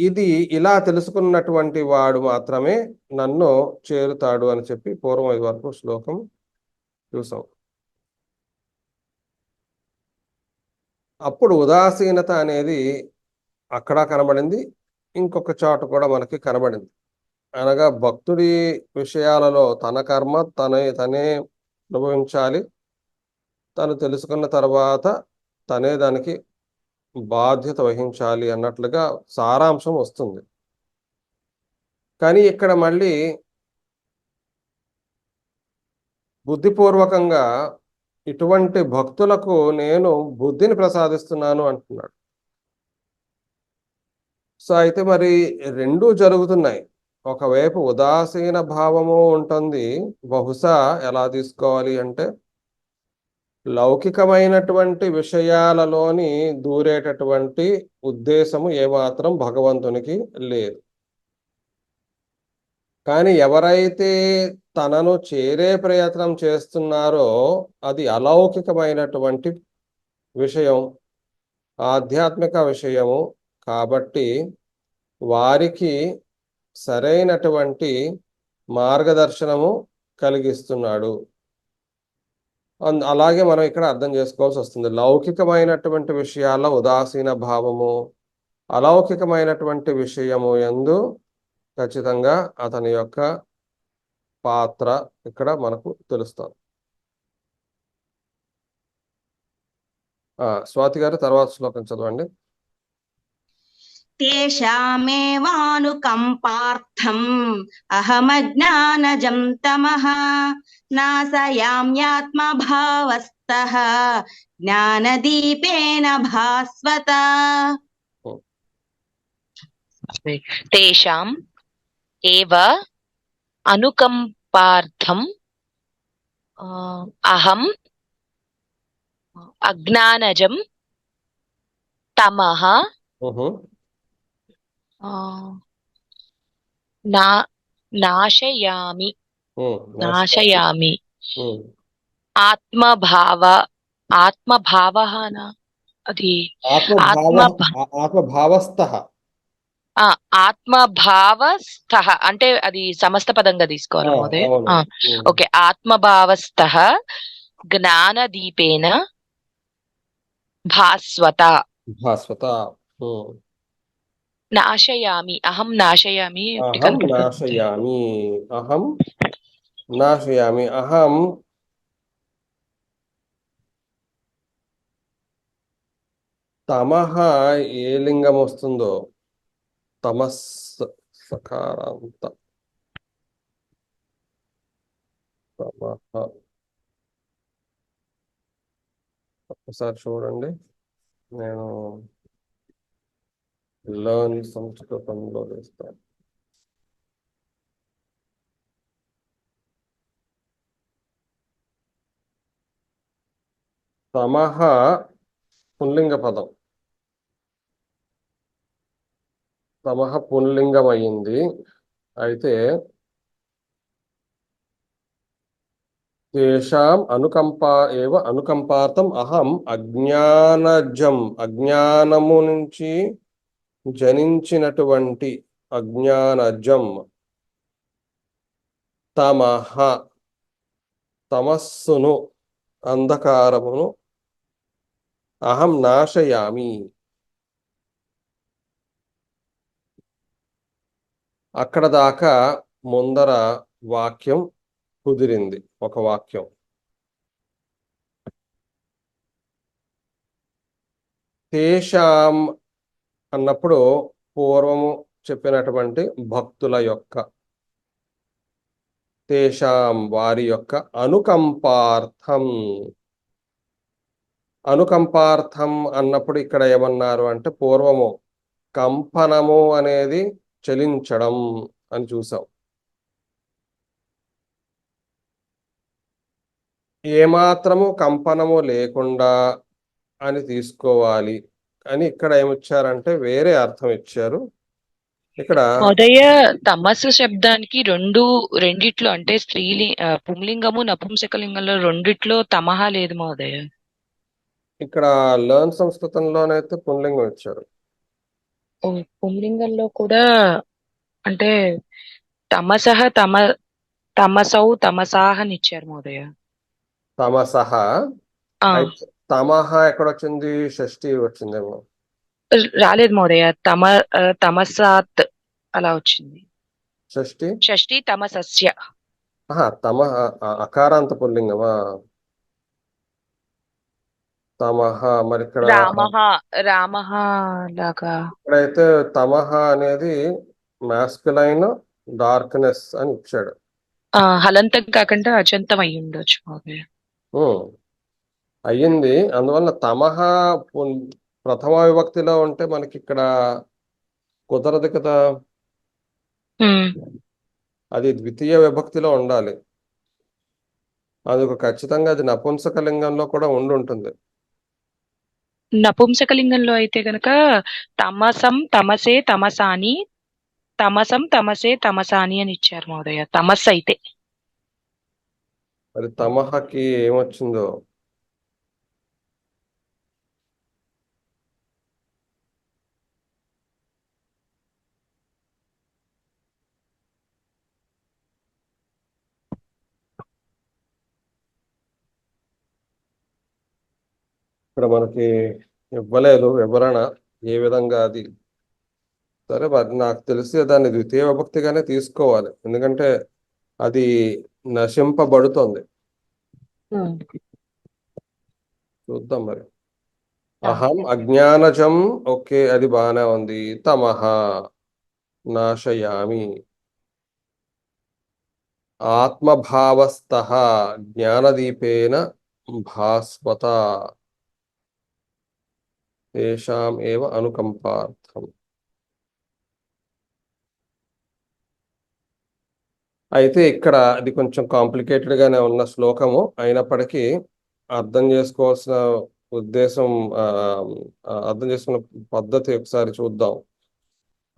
ఇది ఇలా తెలుసుకున్నటువంటి వాడు మాత్రమే నన్ను చేరుతాడు అని చెప్పి పూర్వం ఇది వరకు శ్లోకం చూసాం. అప్పుడు ఉదాసీనత అనేది అక్కడ కనబడింది, ఇంకొక చోట కూడా మనకి కనబడింది. అనగా భక్తుడి విషయాలలో తన కర్మ తనే అనుభవించాలి, తను తెలుసుకున్న తర్వాత తనే దానికి బాధ్యత వహించాలి అన్నట్లుగా సారాంశం వస్తుంది. కానీ ఇక్కడ మళ్ళీ బుద్ధిపూర్వకంగా ఇటువంటి భక్తులకు నేను బుద్ధిని ప్రసాదిస్తున్నాను అంటున్నాడు. సో అయితే మరి రెండూ జరుగుతున్నాయి. ఒకవైపు ఉదాసీన భావము ఉంటుంది. బహుశా ఎలా తీసుకోవాలి అంటే లౌకికమైనటువంటి విషయాలలోని దూరేటటువంటి ఉద్దేశము ఏమాత్రం భగవంతునికి లేదు. కానీ ఎవరైతే తనను చేరే ప్రయత్నం చేస్తున్నారో అది అలౌకికమైనటువంటి విషయం, ఆధ్యాత్మిక విషయము. కాబట్టి వారికి సరైనటువంటి మార్గదర్శనము కలిగిస్తున్నాడు. అలాగే మనం ఇక్కడ అర్థం చేసుకోవాల్సి వస్తుంది. లౌకికమైనటువంటి విషయాల ఉదాసీన భావము, అలౌకికమైనటువంటి విషయము యందు ఖచ్చితంగా అతని యొక్క పాత్ర ఇక్కడ మనకు తెలుస్తుంది. స్వాతి గారు తర్వాత శ్లోకం చదవండి. తేషామేవానుకంపార్థం అహమజ్ఞానజం తమః నాశయామ్యాత్మభావస్తః జ్ఞానదీపేన భాస్వత. తేషాం ఏవ అనుకంపార్థం అహం అజ్ఞానజం తమః నాశయామి ఆత్మభావః అది ఆత్మభావస్థః ఆత్మభావస్థః అంటే అది సమస్త పదంగా తీసుకోవాలి మహోదయ. ఓకే, ఆత్మభావస్థః జ్ఞానదీపేన భాస్వత. నాశయామి అహం నాశయామి అహం తమః ఏ లింగం వస్తుందో తమస్ సకారాంత తమః ఒకసారి చూడండి. నేను లర్న్ సంస్కృతంలో వేస్తాను. తమః పుల్లింగ పదం. తమః పుల్లింగం అయింది. అయితే తేషాం అనుకంపార్థం అహం అజ్ఞానజం, అజ్ఞానము నుంచి జనించినటువంటి అజ్ఞానజం, తమః తమస్సును, అంధకారమును, అహం నాశయామి. అక్కడ దాకా ముందర వాక్యం కుదిరింది. ఒక వాక్యం తేషాం అన్నప్పుడు పూర్వము చెప్పినటువంటి భక్తుల యొక్క, తేషాం వారి యొక్క అనుకంపార్థం. అనుకంపార్థం అన్నప్పుడు ఇక్కడ ఏమన్నారు అంటే పూర్వము కంపనము అనేది చలించడం అని చూసాం. ఏమాత్రము కంపనము లేకుండా అని తీసుకోవాలి అని ఇక్కడ ఏమిచ్చారంటే వేరే అర్థం ఇచ్చారు. ఇక్కడ మహోదయ తమస్సు శబ్దానికి రెండిట్లో అంటే పుంలింగము నపుంసకలింగంలో రెండిట్లో తమహ లేదు మహోదయ. ఇక్కడ లర్న్ సంస్కృతంలోనైతే పుంలింగం ఇచ్చారు. పుంలింగంలో కూడా అంటే తమసహ తమసౌ తమసాహ అని ఇచ్చారు మహోదయ. తమసహ. తమహ ఎక్కడొచ్చింది? షష్ఠి వచ్చిందేమో. రాలేదు మహోదయ. తమసాత్ అలా వచ్చింది. షష్ఠి తమసస్య. తమ అకారాంత పుల్లింగమా? తమహ. మరి ఇక్కడ రామః లాగా ఇక్కడైతే తమహ అనేది మాస్కులైన్ డార్క్నెస్ అని ఇచ్చాడు. హలంతం కాకుండా అజంతం అయ్యి ఉండొచ్చు మహోదయ. అయ్యింది. అందువల్ల తమహ ప్రథమ విభక్తిలో ఉంటే మనకి ఇక్కడ కుదరదు కదా. ఉమ్. అది ద్వితీయ విభక్తిలో ఉండాలి. అది ఖచ్చితంగా అది నపుంసకలింగంలో కూడా ఉంటుంది. నపుంసకలింగంలో అయితే గనక తమసం తమసే తమసాని, తమసం తమసే తమసాని అని ఇచ్చారు మహోదయ. తమస్ అయితే మరి తమహకి ఏమొచ్చిందో. ఇక్కడ మనకి ఇవ్వలేదు వివరణ ఏ విధంగా అది. సరే, మరి నాకు తెలిసి దాన్ని ద్వితీయ విభక్తిగానే తీసుకోవాలి, ఎందుకంటే అది నశింపబడుతుంది. చూద్దాం మరి. అహం అజ్ఞానజం, ఓకే, అది బాగానే ఉంది. తమహ నాశయామి. ఆత్మభావస్థః జ్ఞానదీపేన భాస్వత తేషాం ఏవ అనుకంపార్థం. అయితే ఇక్కడ అది కొంచెం కాంప్లికేటెడ్ గానే ఉన్న శ్లోకము అయినప్పటికీ అర్థం చేసుకోవాల్సిన ఉద్దేశం, అర్థం చేసుకున్న పద్ధతి ఒకసారి చూద్దాం.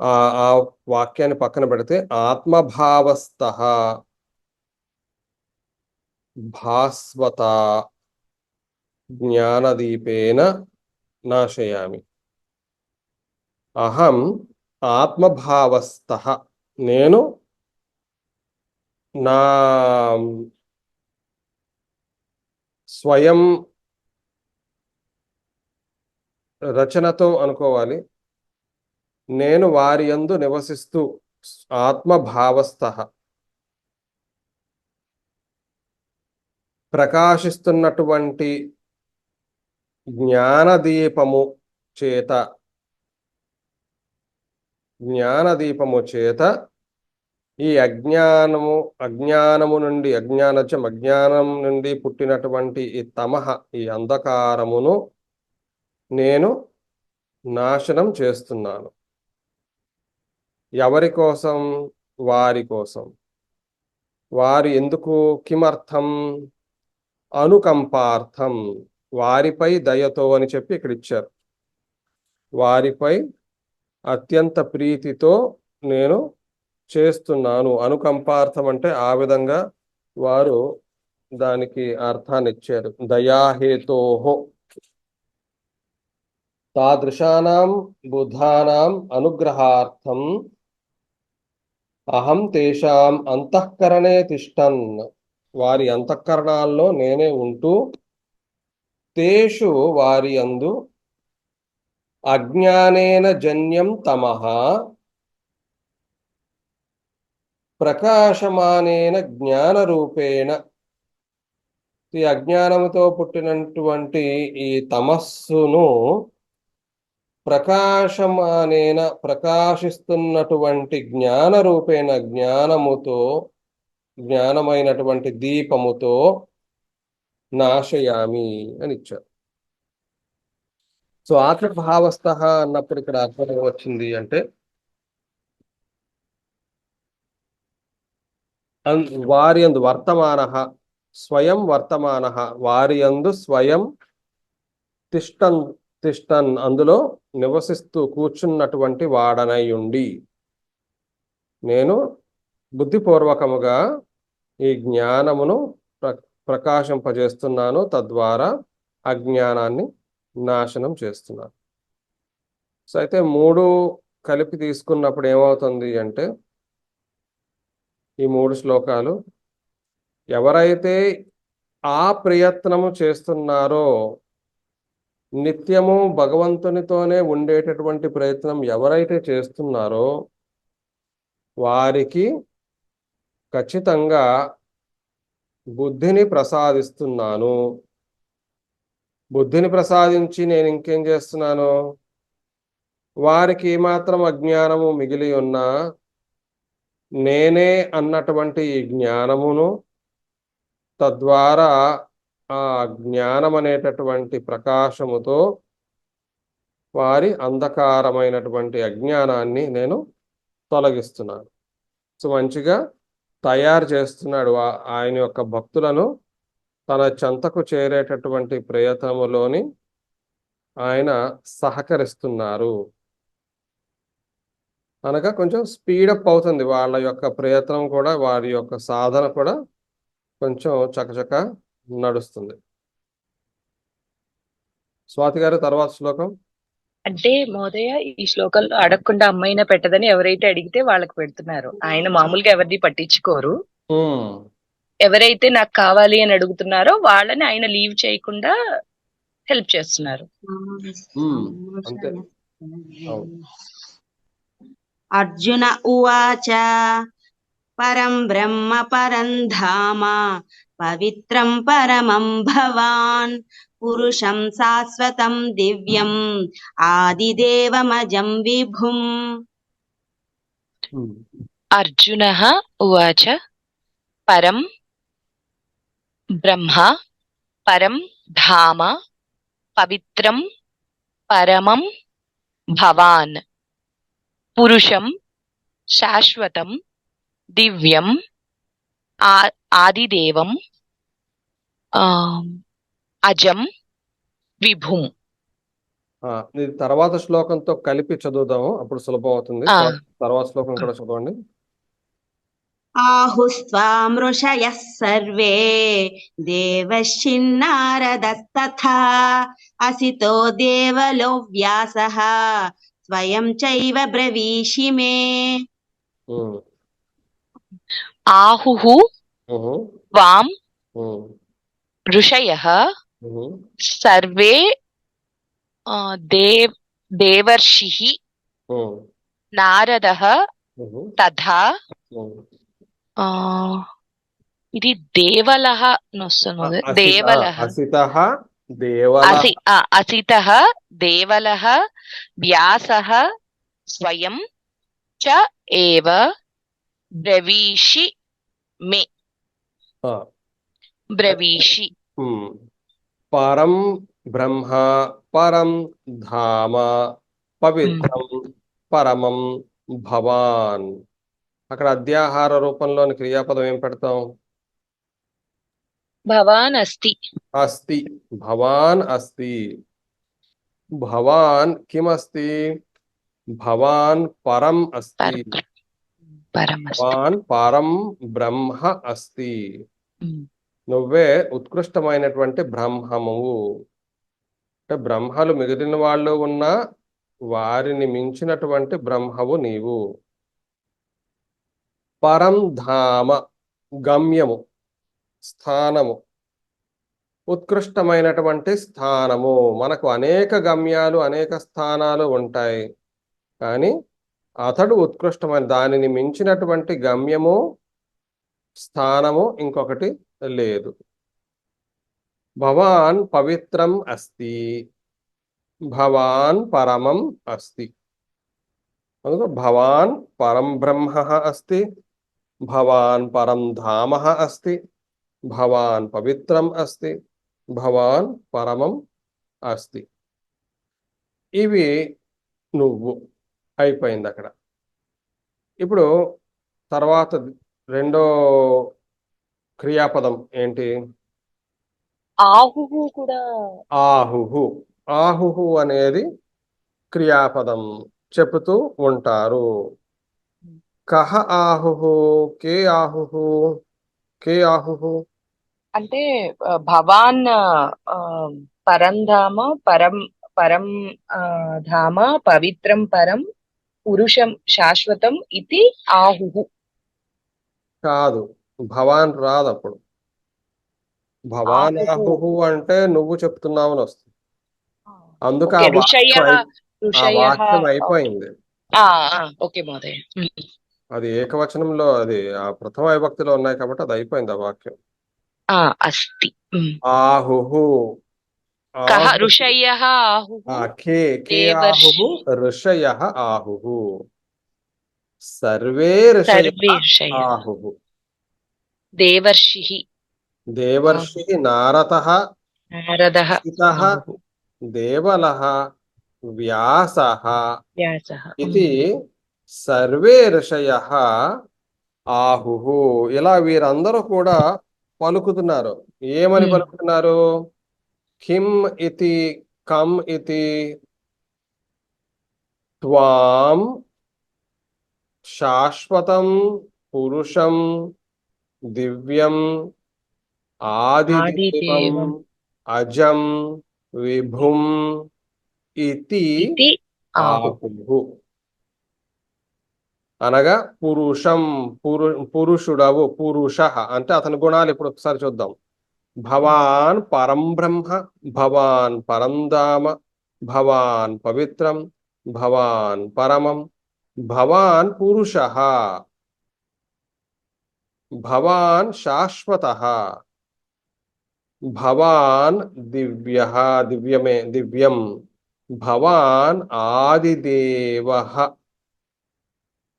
ఆ వాక్యాన్ని పక్కన పెడితే ఆత్మభావస్థః భాస్వత జ్ఞానదీపేన నాశయామి. అహం ఆత్మభావస్థః, నేను నా స్వయం రచనతో అనుకోవాలి, నేను వారి యందు నివసిస్తూ ఆత్మభావస్థః ప్రకాశిస్తున్నటువంటి జ్ఞానదీపము చేత ఈ అజ్ఞానం నుండి పుట్టినటువంటి ఈ తమహ, ఈ అంధకారమును నేను నాశనం చేస్తున్నాను. ఎవరి కోసం? వారి కోసం. వారి ఎందుకు? కిమర్థం? అనుకంపార్థం, వారిపై దయతో అని చెప్పి ఇక్కడ ఇచ్చారు. వారిపై అత్యంత ప్రీతితో నేను చేస్తున్నాను. అనుకంపార్థం అంటే ఆ విధంగా వారు దానికి అర్థాన్ని ఇచ్చారు. దయాహేతోహో తాదృశానాం బుధానాం అనుగ్రహార్థం అహం తేషాం అంతఃకరణే తిష్టన్. వారి అంతఃకరణాల్లో నేనే ఉంటూ తేషు వారి యందు అజ్ఞానేన జన్యం తమః ప్రకాశమానేన జ్ఞానరూపేణ. ఈ అజ్ఞానముతో పుట్టినటువంటి ఈ తమస్సును ప్రకాశిస్తున్నటువంటి జ్ఞానరూపేణ, జ్ఞానమైనటువంటి దీపముతో నాశయామి అని ఇచ్చారు. సో ఆత్మభావస్థః అన్నప్పుడు ఇక్కడ అర్థం వచ్చింది అంటే వారి యందు వర్తమానః, స్వయం వర్తమానః, వారి యందు స్వయం తిష్టన్, అందులో నివసిస్తూ కూర్చున్నటువంటి వాడనై ఉండి నేను బుద్ధిపూర్వకముగా ఈ జ్ఞానమును ప్రకాశింపజేస్తున్నాను, తద్వారా అజ్ఞానాన్ని నాశనం చేస్తున్నాను. సో అయితే మూడు కలిపి తీసుకున్నప్పుడు ఏమవుతుంది అంటే, ఈ మూడు శ్లోకాలు ఎవరైతే ఆ ప్రయత్నము చేస్తున్నారో, నిత్యము భగవంతునితోనే ఉండేటటువంటి ప్రయత్నం ఎవరైతే చేస్తున్నారో వారికి ఖచ్చితంగా బుద్ధిని ప్రసాదిస్తున్నాను. బుద్ధిని ప్రసాదించి నేను ఇంకేం చేస్తున్నాను? వారికి ఏమాత్రం అజ్ఞానము మిగిలి ఉన్నా నేనే అన్నటువంటి ఈ జ్ఞానమును, తద్వారా ఆ జ్ఞానం అనేటటువంటి ప్రకాశముతో వారి అంధకారమైనటువంటి అజ్ఞానాన్ని నేను తొలగిస్తున్నాను. సో మంచిగా తయారు చేస్తున్నాడు. ఆయన యొక్క భక్తులను తన చెంతకు చేరేటటువంటి ప్రయత్నములోని ఆయన సహకరిస్తున్నారు. అనగా కొంచెం స్పీడప్ అవుతుంది వాళ్ళ యొక్క ప్రయత్నం కూడా, వారి యొక్క సాధన కూడా కొంచెం చకచక నడుస్తుంది. స్వాతి గారు, తర్వాత శ్లోకం. అంటే మహోదయ, ఈ శ్లోకంలో అడగకుండా అమ్మాయినా పెట్టదని ఎవరైతే అడిగితే వాళ్ళకి పెడుతున్నారు. ఆయన మామూలుగా ఎవరిది పట్టించుకోరు. ఎవరైతే నాకు కావాలి అని అడుగుతున్నారో వాళ్ళని ఆయన లీవ్ చేయకుండా హెల్ప్ చేస్తున్నారు. అంతే. అర్జున ఉవాచ పరం బ్రహ్మ పరం ధామ పవిత్రం పరమం భవాన్ పురుషం శాశ్వతం దివ్యం ఆదిదేవమజం విభుం. అర్జునః ఉవాచ పరం బ్రహ్మ పరం ధామ పవిత్రం పరమం భవాన్ పురుషం శాశ్వతం దివ్యం ఆదిదేవం అజం విభుం. ఇది తర్వాత శ్లోకంతో కలిపి చదువుదాము, అప్పుడు సులభం అవుతుంది. తర్వాత శ్లోకం కూడా చదవండి. ఆహుస్త్వాం ఋషయః సర్వే దేవశ్చిన్నారదస్తథా అసితో దేవలో వ్యాసః స్వయం చైవ బ్రవీషి మే. ఆహుః త్వాం ఋషయః సర్వే దేవర్షిః నారదః తథా. ఇది దేవలః వస్తుంది. దేవలః అసితః దేవలః వ్యాసః స్వయం చ ఏవ బ్రవీషి మే. బ్రవీషి. పరం బ్రహ్మ పరం ధామ పవిత్రం పరమం భవాన్. అక్కడ అధ్యాహార రూపంలోని క్రియాపదం ఏం పెడతాం? భవాన్ అస్తి. అస్తి. భవాన్ అస్తి. భవాన్ కిమస్తి? భవాన్ పరం అస్తి. భవాన్ పరం బ్రహ్మ అస్తి. నువ్వే ఉత్కృష్టమైనటువంటి బ్రహ్మమువు. అంటే బ్రహ్మలు మిగిలిన వాళ్ళు ఉన్నా వారిని మించినటువంటి బ్రహ్మవు నీవు. పరం ధామ గమ్యము, స్థానము, ఉత్కృష్టమైనటువంటి స్థానము. మనకు అనేక గమ్యాలు అనేక స్థానాలు ఉంటాయి, కానీ అతడు ఉత్కృష్టమైన, దానిని మించినటువంటి గమ్యము స్థానము ఇంకొకటి లేదు. భవాన్ పవిత్రం అస్తి, భవాన్ పరమం అస్తి. భవాన్ పరం బ్రహ్మ అస్తి, భవాన్ పరం ధామ అస్తి, భవాన్ పవిత్రం అస్తి, భవాన్ పరమం అస్తి. ఇవి నువ్వు అయిపోయింది అక్కడ. ఇప్పుడు తర్వాత రెండో క్రియాపదం ఏంటి? ఆహుహు కూడా. ఆహుహు. ఆహుహు అనేది క్రియాపదం చెబుతూ ఉంటారు. కహ ఆహుహు, కే ఆహుహు, కే ఆహుహు. అంటే భవాన్ పరంధామ పరం పరం ధామ పవిత్రం పరం పురుషం శాశ్వతం ఇది ఆహుహు. కాదు, భవాన్ రాదు అప్పుడు. భవాన్ ఆహుహు అంటే నువ్వు చెప్తున్నావని వస్తుంది. అందుకు ఆ వాక్యం అయిపోయింది. ఓకే మహోదయ. అది ఏకవచనంలో, అది ఆ ప్రథమ విభక్తిలో ఉన్నాయి కాబట్టి అది అయిపోయింది ఆ వాక్యం. అస్తి. ఆహుహు. కహ ఋషయః ఆహుః. కే ఆహుః ఋషయః ఆహుః. సర్వే ఋషయః ఆహుః. దేవర్షిః. దేవర్షిః నారదః అసితః దేవలః వ్యాసః ఇతి సర్వే ఋషయః ఆహుహు. ఇలా వీరందరూ కూడా పలుకుతున్నారు. ఏమని పలుకుతున్నారు? కిం ఇతి, కం ఇతి, త్వాం శాశ్వతం పురుషం దివ్యం ఆదిదేవం ఆదిదేవం అజం విభుం ఇతి ఇది ఆహు. ఆహుః. అనగా పురుషం, పురుషుడవు, పురుష అంటే అతని గుణాలు ఇప్పుడు ఒకసారి చూద్దాం. భవాన్ పరం బ్రహ్మ, భవాన్ పరం ధామ, భవాన్ పవిత్రం, భవాన్ పరమం, భవాన్ పురుష, భవాన్ శాశ్వత, భవాన్ దివ్య, దివ్యమే దివ్యం, భవాన్ ఆదిదేవ,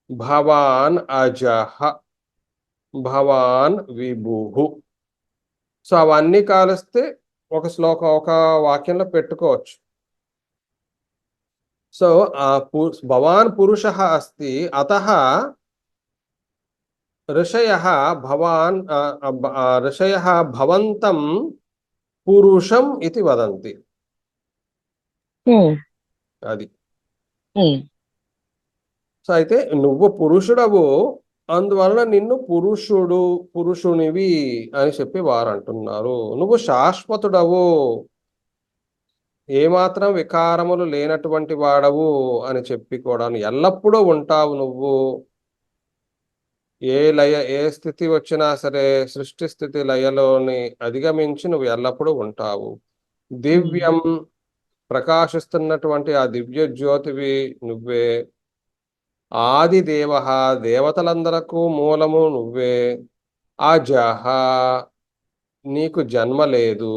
భవాన్ అజః, భవాన్ విభుః. సో అవన్నీ కాలిస్తే ఒక శ్లోకం, ఒక వాక్యంలో పెట్టుకోవచ్చు. సో భవాన్ పురుషः అస్తి, అతః ఋషయः భవాన్ ఋషయः భవంతం పురుషం ఇతి వదంతి. అది. సో అయితే నువ్వు పురుషుడవు, అందువలన నిన్ను పురుషునివి అని చెప్పి వారు అంటున్నారు. నువ్వు శాశ్వతుడవు, ఏమాత్రం వికారములు లేనటువంటి వాడవు అని చెప్పి కూడా ఎల్లప్పుడూ ఉంటావు నువ్వు. ఏ స్థితి వచ్చినా సరే సృష్టి స్థితి లయలోని అధిగమించి నువ్వు ఎల్లప్పుడూ ఉంటావు. దివ్యం, ప్రకాశిస్తున్నటువంటి ఆ దివ్య జ్యోతివి నువ్వే. ఆదిదేవ, దేవతలందరకు మూలము నువ్వే. అజహ, నీకు జన్మ లేదు.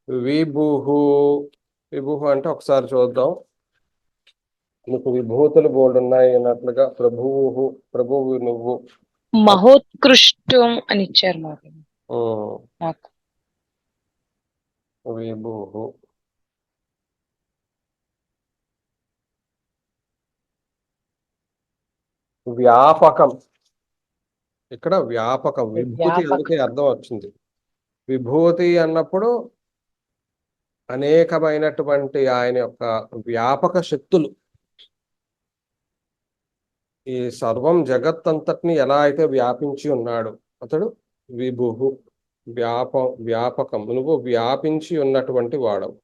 విభుః, విభుః అంటే ఒకసారి చూద్దాం. నీకు విభూతులు బోల్డ్ ఉన్నాయి అన్నట్లుగా. ప్రభువు నువ్వు. మహోత్కృష్టం అని ఇచ్చారు నాకు. విభుః, వ్యాపకం. ఇక్కడ వ్యాపకం, విభూతి అందుకే అర్థం వచ్చింది. విభూతి అన్నప్పుడు అనేకమైనటువంటి ఆయన యొక్క వ్యాపక శక్తులు, ఈ సర్వం జగత్తంతటిని ఎలా అయితే వ్యాపించి ఉన్నాడు అతడు విభుః, వ్యాపకం, నువ్వు వ్యాపించి ఉన్నటువంటి వాడవు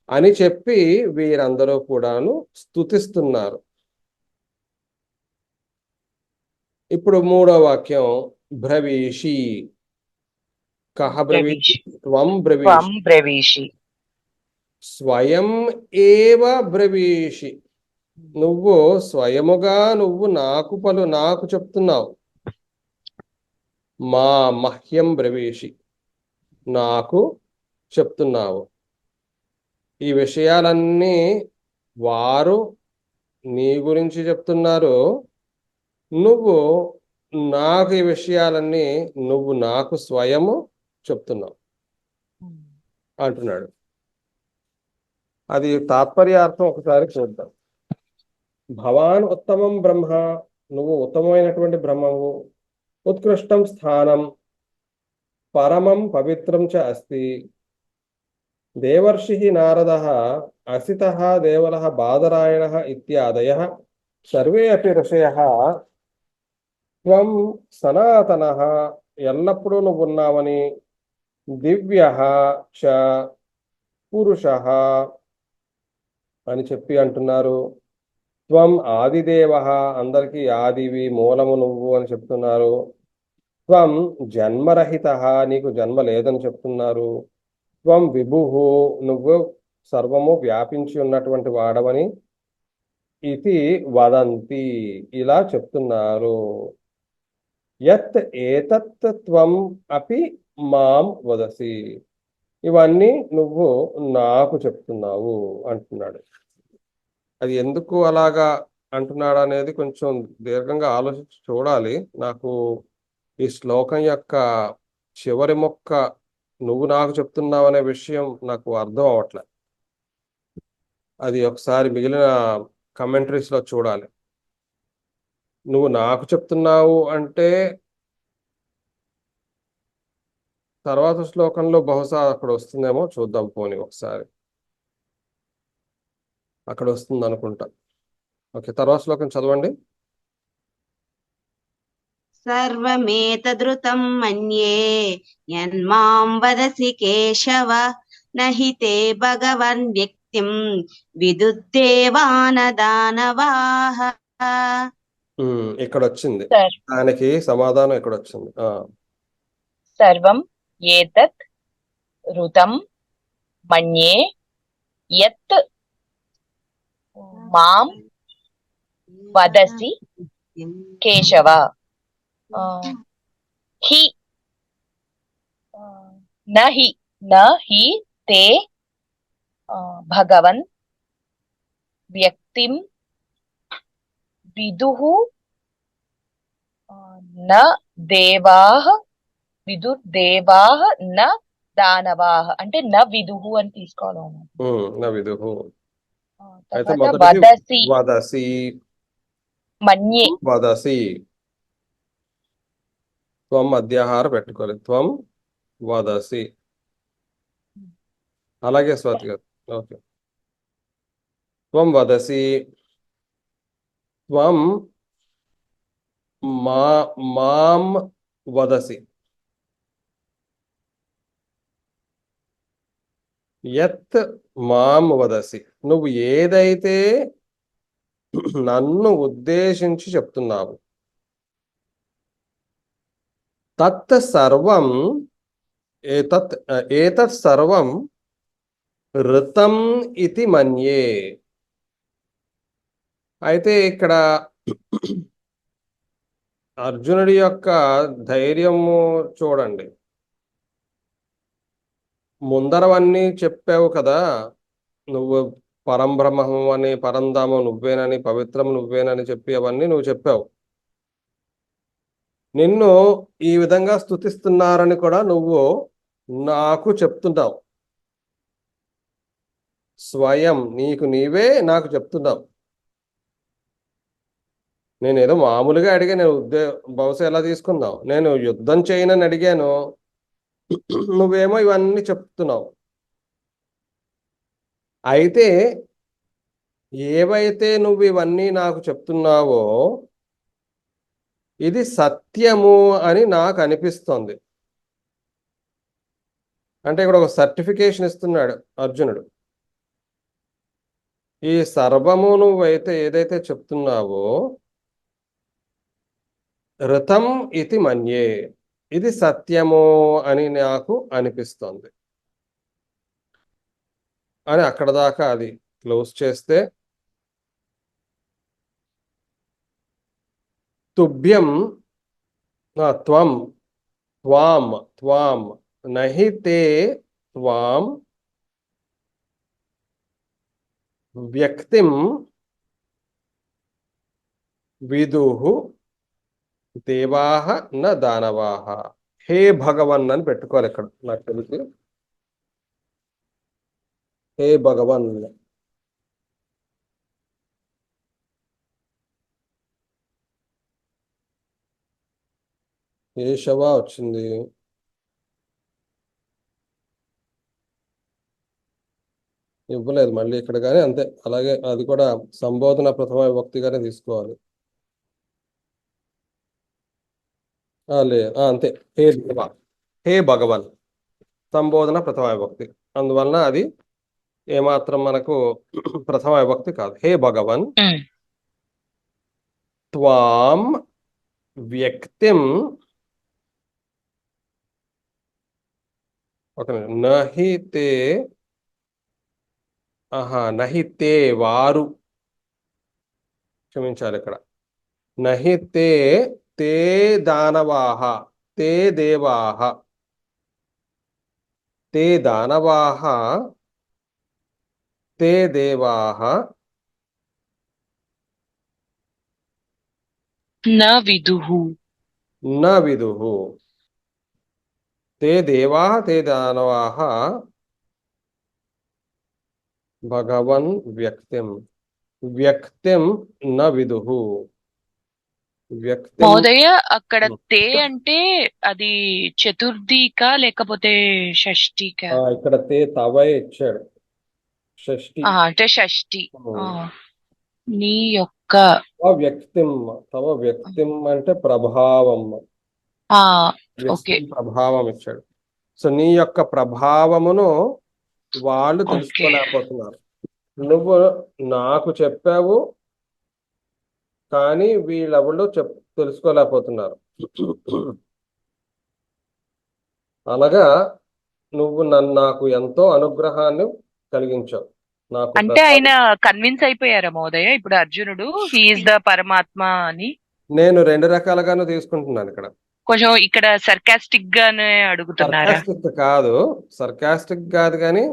అని చెప్పి వీరందరూ కూడాను స్తుతిస్తున్నారు. ఇప్పుడు మూడో వాక్యం, బ్రవీషి. కహ బ్రవీషి? త్వం బ్రవీషి. స్వయం ఏవ బ్రవీషి. నువ్వు స్వయముగా నువ్వు నాకు చెప్తున్నావు. మహ్యం బ్రవీషి, నాకు చెప్తున్నావు. ఈ విషయాలన్నీ వారు నీ గురించి చెప్తున్నారు. నువ్వు నాకు ఈ విషయాలన్నీ నువ్వు నాకు స్వయము చెప్తున్నావు అంటున్నాడు. అది తాత్పర్యార్థం ఒకసారి చూద్దాం. భవాన్ ఉత్తమం బ్రహ్మ, నువ్వు ఉత్తమమైనటువంటి బ్రహ్మవు. ఉత్కృష్టం స్థానం, పరమం పవిత్రం చ అస్తి. దేవర్షి నారదః, అసితః దేవలః, బాదరాయణః ఇత్యాదయః సర్వే అపి ఋషయః త్వం సనాతనః, ఎల్లప్పుడూ నువ్వున్నావని. దివ్యః చ పురుషః అని చెప్పి అంటున్నారు. త్వం ఆదిదేవః, అందరికీ ఆదివి, మూలము నువ్వు అని చెప్తున్నారు. త్వం జన్మరహితః, నీకు జన్మ లేదని చెప్తున్నారు. త్వం విభుః, నువ్వు సర్వము వ్యాపించి ఉన్నటువంటి వాడవని. ఇది వదంతి, ఇలా చెప్తున్నారు. యత్ ఏతత్ త్వం అపి మాం వదసి, ఇవన్నీ నువ్వు నాకు చెప్తున్నావు అంటున్నాడు. అది ఎందుకు అలాగా అంటున్నాడు అనేది కొంచెం దీర్ఘంగా ఆలోచించి చూడాలి. నాకు ఈ శ్లోకం యొక్క చివరి మొక్క నువ్వు నాకు చెప్తున్నావు అనే విషయం నాకు అర్థం అవట్లే. అది ఒకసారి మిగిలిన కమెంటరీస్ లో చూడాలి. నువ్వు నాకు చెప్తున్నావు అంటే తర్వాత శ్లోకంలో బహుశా అక్కడ వస్తుందేమో, చూద్దాం పోనీ ఒకసారి. అక్కడ వస్తుంది అనుకుంటా. ఓకే, తర్వాత శ్లోకం చదవండి. సర్వమేతదృతం మన్యే యన్మాం వదసి కేశవ నహి తే భగవన్ వ్యక్తిం విదుద్దేవాన దానవాః. ఇక్కడ వచ్చింది, సర్ దానికి సమాధానం ఇక్కడ వచ్చింది. సర్వం ఏతత్ ఋతం మన్యే యత్ మాం వదసి కేశవ హి నహి నహి తే భగవన్ వ్యక్తిం విదుః న దేవాః విదుర్దేవాః న దానవాః. అంటే న విదుః అని తీసుకోవాలి. నా విదుహు. అయితే తర్వాత మొదటిది వదసి వదసి, మన్యే. వదసి త్వం అధ్యాహార పెట్టుకోవాలి. త్వం వదసి. అలాగే స్వాతి గారు. ఓకే, త్వం వదసి, త్వం మాం వదసి, యత్ మాం వదసి. నువ్వు ఏదైతే నన్ను ఉద్దేశించి చెప్తున్నావు, తత్ సర్వం ఏతత్ సర్వం ఋతం ఇతి మన్యే. అయితే ఇక్కడ అర్జునుడి యొక్క ధైర్యము చూడండి. ముందరవన్నీ చెప్పావు కదా, నువ్వు పరంబ్రహ్మం అని, పరంధామం నువ్వేనని, పవిత్రం నువ్వేనని చెప్పి అవన్నీ నువ్వు చెప్పావు. నిన్ను ఈ విధంగా స్తుతిస్తున్నారని కూడా నువ్వు నాకు చెప్తున్నావు. స్వయం నీకు నీవే నాకు చెప్తున్నావు. నేనేదో మామూలుగా అడిగా, నేను బహుశా ఎలా తీసుకున్నావు, నేను యుద్ధం చేయనని అడిగాను, నువ్వేమో ఇవన్నీ చెప్తున్నావు. అయితే ఏవైతే నువ్వు ఇవన్నీ నాకు చెప్తున్నావో ఇది సత్యము అని నాకు అనిపిస్తోంది. అంటే ఇక్కడ ఒక సర్టిఫికేషన్ ఇస్తున్నాడు అర్జునుడు. ఈ సర్వము నువ్వైతే ఏదైతే చెప్తున్నావో ఋతం ఇతి మన్యే, ఇది సత్యము అని నాకు అనిపిస్తోంది అని అక్కడ దాకా అది క్లోజ్ చేస్తే, తుభ్యం త్వం త్వాం త్వాం నహి తే త్వాం వ్యక్తిం విదుః దేవాః న దానవాః. హే భగవన్ అని పెట్టుకోవాలి ఇక్కడ, నాకు తెలిసి. హే భగవన్. కేశవ వచ్చింది. ఇవ్వలేదు మళ్ళీ ఇక్కడ, కానీ అంతే. అలాగే అది కూడా సంబోధన ప్రథమ విభక్తిగానే తీసుకోవాలి. లేదు అంతే, హే దేవ, హే భగవన్ సంబోధన ప్రథమ విభక్తి, అందువలన అది ఏమాత్రం మనకు ప్రథమ విభక్తి కాదు. హే భగవన్ త్వాం వ్యక్తిం, ఒక నహి తే, నహి తే వారు, క్షమించాలి ఇక్కడ, నహి తే తే దానవాః, తే దేవాః, తే దానవాః, తే దేవాః న విదుః, న విదుః. తే దేవాః తే దానవాః భగవన్ వ్యక్తిం, వ్యక్తిం న విదుః. వ్యక్తి మహోదయ అక్కడ తే అంటే అది చతుర్థికా లేకపోతే షష్ఠికా? ఇక్కడ తే తవే ఇచ్చాడు, షష్ఠి. అంటే షష్ఠి. ఆ, నీ యొక్క వ్యక్తిం, తవ వ్యక్తిం అంటే ప్రభావం, ఓకే వ్యక్తి ప్రభావం ఇచ్చాడు. సో నీ యొక్క ప్రభావమును వాళ్ళు ఓకే. తెలుసుకోలేకపోతున్నారు. నువ్వు నాకు చెప్పావు కానీ వీళ్ళెవళ్ళు తెలుసుకోలేకపోతున్నారు. అనగా నువ్వు నాకు ఎంతో అనుగ్రహాన్ని కలిగించావు, నాకు అంటే ఆయన కన్విన్స్ అయిపోయారా మహోదయ ఇప్పుడు అర్జునుడు హీఈస్ ద పరమాత్మ అని? నేను రెండు రకాలుగాను తీసుకుంటున్నాను ఇక్కడ. కొంచెం ఇక్కడ సర్కాస్టిక్ గానే అడుగుతున్నారా? సర్కాస్టిక్ కాదు కానీ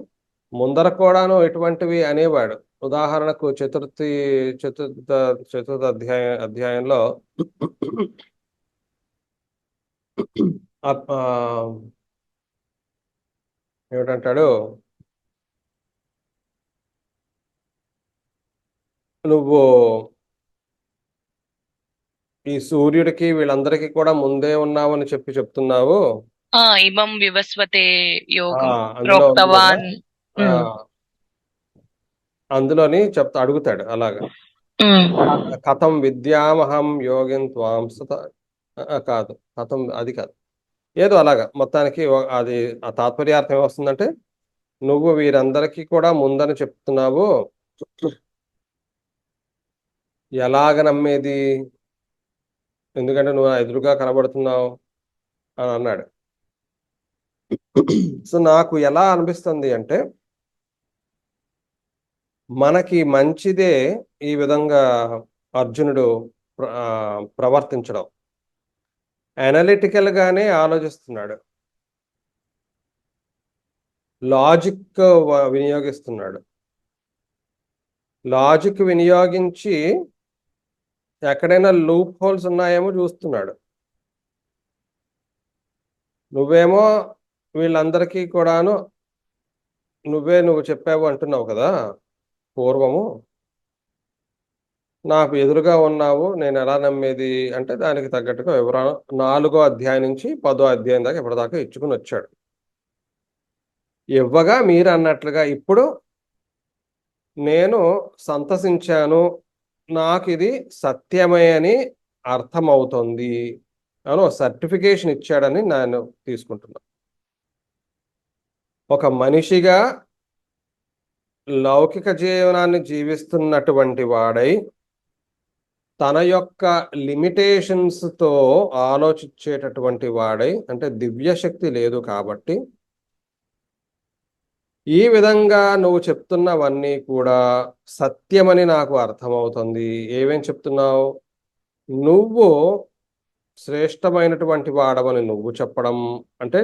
ముందర కూడాను ఎటువంటివి అనేవాడు. ఉదాహరణకు చతుర్థ అధ్యాయంలో ఏమిటంటాడు, నువ్వు ఈ సూర్యుడికి వీళ్ళందరికీ కూడా ముందే ఉన్నావని చెప్తున్నావు. ఇమం వివస్వతే యోగం అందులో ప్రోక్తవాన్. అందులోని అడుగుతాడు అలాగా, కథం విద్యామహం యోగిన్ త్వాంసత, కాదు కథం, అది కాదు, ఏదో అలాగా మొత్తానికి అది ఆ తాత్పర్యార్థం ఏమొస్తుందంటే, నువ్వు వీరందరికీ కూడా ముందని చెప్తున్నావు, ఎలాగ నమ్మేది, ఎందుకంటే నువ్వు ఎదురుగా కనబడుతున్నావు అని అన్నాడు. సో నాకు ఎలా అనిపిస్తుంది అంటే, మనకి మంచిదే ఈ విధంగా అర్జునుడు ప్రవర్తించడం. అనలిటికల్ గానే ఆలోచిస్తున్నాడు, లాజిక్ వినియోగిస్తున్నాడు. లాజిక్ వినియోగించి ఎక్కడైనా లూప్ హోల్స్ ఉన్నాయేమో చూస్తున్నాడు. నువ్వేమో వీళ్ళందరికీ కూడాను నువ్వు చెప్పావు అంటున్నావు కదా, పూర్వము నాకు ఎదురుగా ఉన్నావు, నేను ఎలా నమ్మేది అంటే దానికి తగ్గట్టుగా వివరణ 4వ అధ్యాయం నుంచి 10వ అధ్యాయం దాకా ఇప్పటిదాకా ఇచ్చుకుని వచ్చాడు. ఇవ్వగా మీరు అన్నట్లుగా ఇప్పుడు నేను సంతసించాను, నాకు ఇది సత్యమే అని అర్థమవుతుంది అని సర్టిఫికేషన్ ఇచ్చాడని నేను తీసుకుంటున్నా. ఒక మనిషిగా లౌకిక జీవనాన్ని జీవిస్తున్నటువంటి వాడై తన యొక్క లిమిటేషన్స్తో ఆలోచించేటటువంటి వాడై, అంటే దివ్యశక్తి లేదు కాబట్టి ఈ విధంగా నువ్వు చెప్తున్నవన్నీ కూడా సత్యమని నాకు అర్థమవుతుంది. ఏమేం చెప్తున్నావు, నువ్వు శ్రేష్టమైనటువంటి వాడవని నువ్వు చెప్పడం, అంటే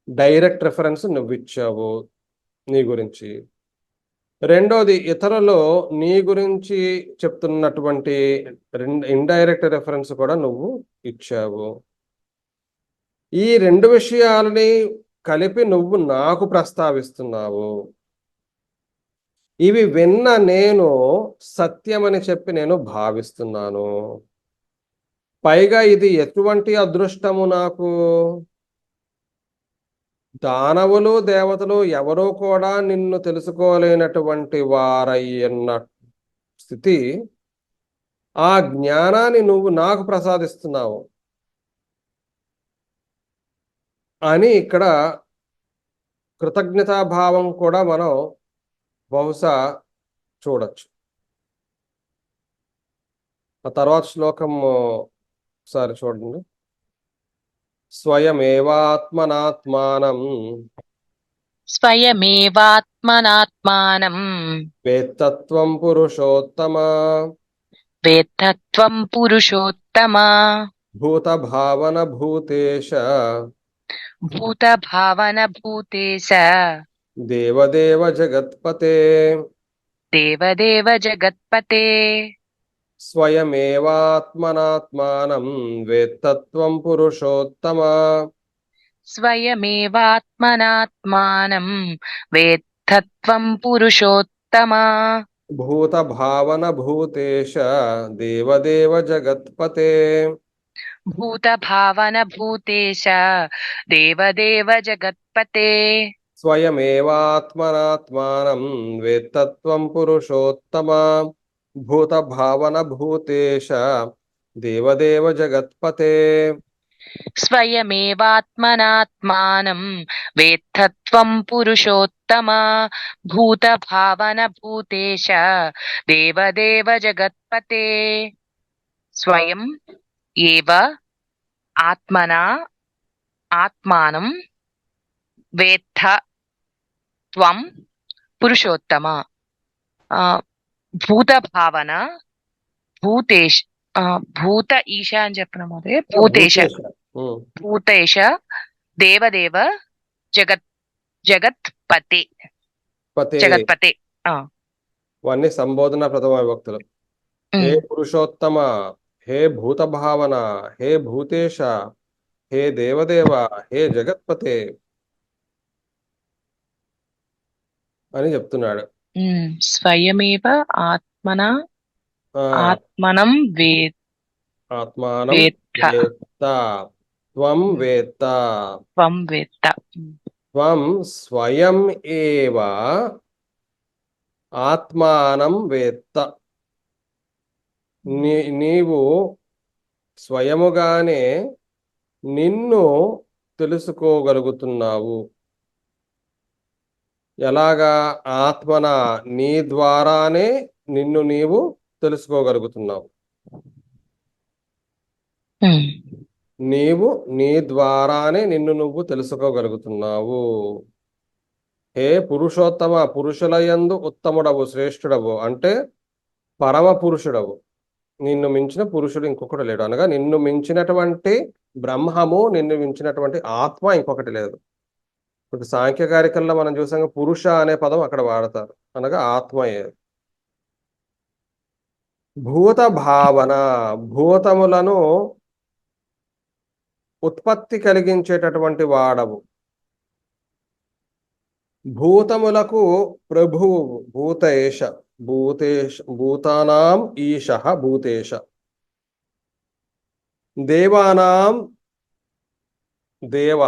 డైరెక్ట్ రెఫరెన్స్ నువ్వు ఇచ్చావు నీ గురించి. రెండోది, ఇతరులు నీ గురించి చెప్తున్నటువంటి ఇండైరెక్ట్ రెఫరెన్స్ కూడా నువ్వు ఇచ్చావు. ఈ రెండు విషయాలని కలిపి నువ్వు నాకు ప్రస్తావిస్తున్నావు. ఇవి విన్న నేను సత్యమని చెప్పి నేను భావిస్తున్నాను. పైగా ఇది ఎటువంటి అదృష్టము నాకు, దానవులు దేవతలు ఎవరూ కూడా నిన్ను తెలుసుకోలేనటువంటి వారయ్యన్న స్థితి, ఆ జ్ఞానాన్ని నువ్వు నాకు ప్రసాదిస్తున్నావు అని ఇక్కడ కృతజ్ఞతాభావం కూడా మనం బహుశా చూడొచ్చు. ఆ తర్వాత శ్లోకం ఒకసారి చూడండి. స్వయమేవాత్మనాత్మానం వేత్తత్వం పురుషోత్తమ భూతభావన భూతేశ దేవదేవ జగత్పతే స్వయమేవాత్మనాత్మానం వేత్తత్వం పురుషోత్తమ భూత భావన భూతేశ దేవదేవ జగత్పతే. భూత భావన భూతేశ దేవదేవ జగత్పతే. స్వయమేవాత్మనాత్మానం వేత్తత్వం పురుషోత్తమ. భూత భావన భూతేశ దేవదేవ జగత్పతే. స్వయమేవాత్మనాత్మానం వేత్తత్వం పురుషోత్తమ. భూత భావన భూతేశ దేవదేవ జగత్పతే. స్వయం ఏవ ఆత్మనా ఆత్మానం వేత్త త్వం పురుషోత్తమ. భూత భావన భూతేశ భూత ఈశ అని చెప్పిన మోదే భూతేశ భూతేశ దేవదేవ జగత్ జగత్పతే పతే. జగత్పతే. ఇవన్నీ సంబోధన ప్రథమ విభక్తులు. హే పురుషోత్తమ, హే భూత భావన, హే భూతేశ, హే దేవదేవ, హే జగత్పతే అని చెప్తున్నాడు. స్వయమేవ ఆత్మన ఆ, ఆత్మనం ఆత్మానం వేత్త వేత్త త్వం వేత్త. త్వం వేత్త. త్వం స్వయం ఏవ ఆత్మానం వేత్త. నీవు స్వయముగానే నిన్ను తెలుసుకోగలుగుతున్నావు. ఎలాగా? ఆత్మన, నీ ద్వారానే నిన్ను నీవు తెలుసుకోగలుగుతున్నావు. నీవు నీ ద్వారానే నిన్ను నువ్వు తెలుసుకోగలుగుతున్నావు. హే పురుషోత్తమ, పురుషులయందు ఉత్తముడవు, శ్రేష్ఠుడవు అంటే పరమ పురుషుడవు. నిన్ను మించిన పురుషుడు ఇంకొకటి లేడు. అనగా నిన్ను మించినటువంటి బ్రహ్మము, నిన్ను మించినటువంటి ఆత్మ ఇంకొకటి లేదు. ఇప్పుడు సాంఖ్యకారికల్లో మనం చూసాం పురుష అనే పదం అక్కడ వాడతారు, అనగా ఆత్మయే. భూత భావన, భూతములను ఉత్పత్తి కలిగించేటటువంటి వాడవు. భూతములకు ప్రభువు భూతేశ. భూతానాం ఈశ భూతేశ. దేవానాం దేవ.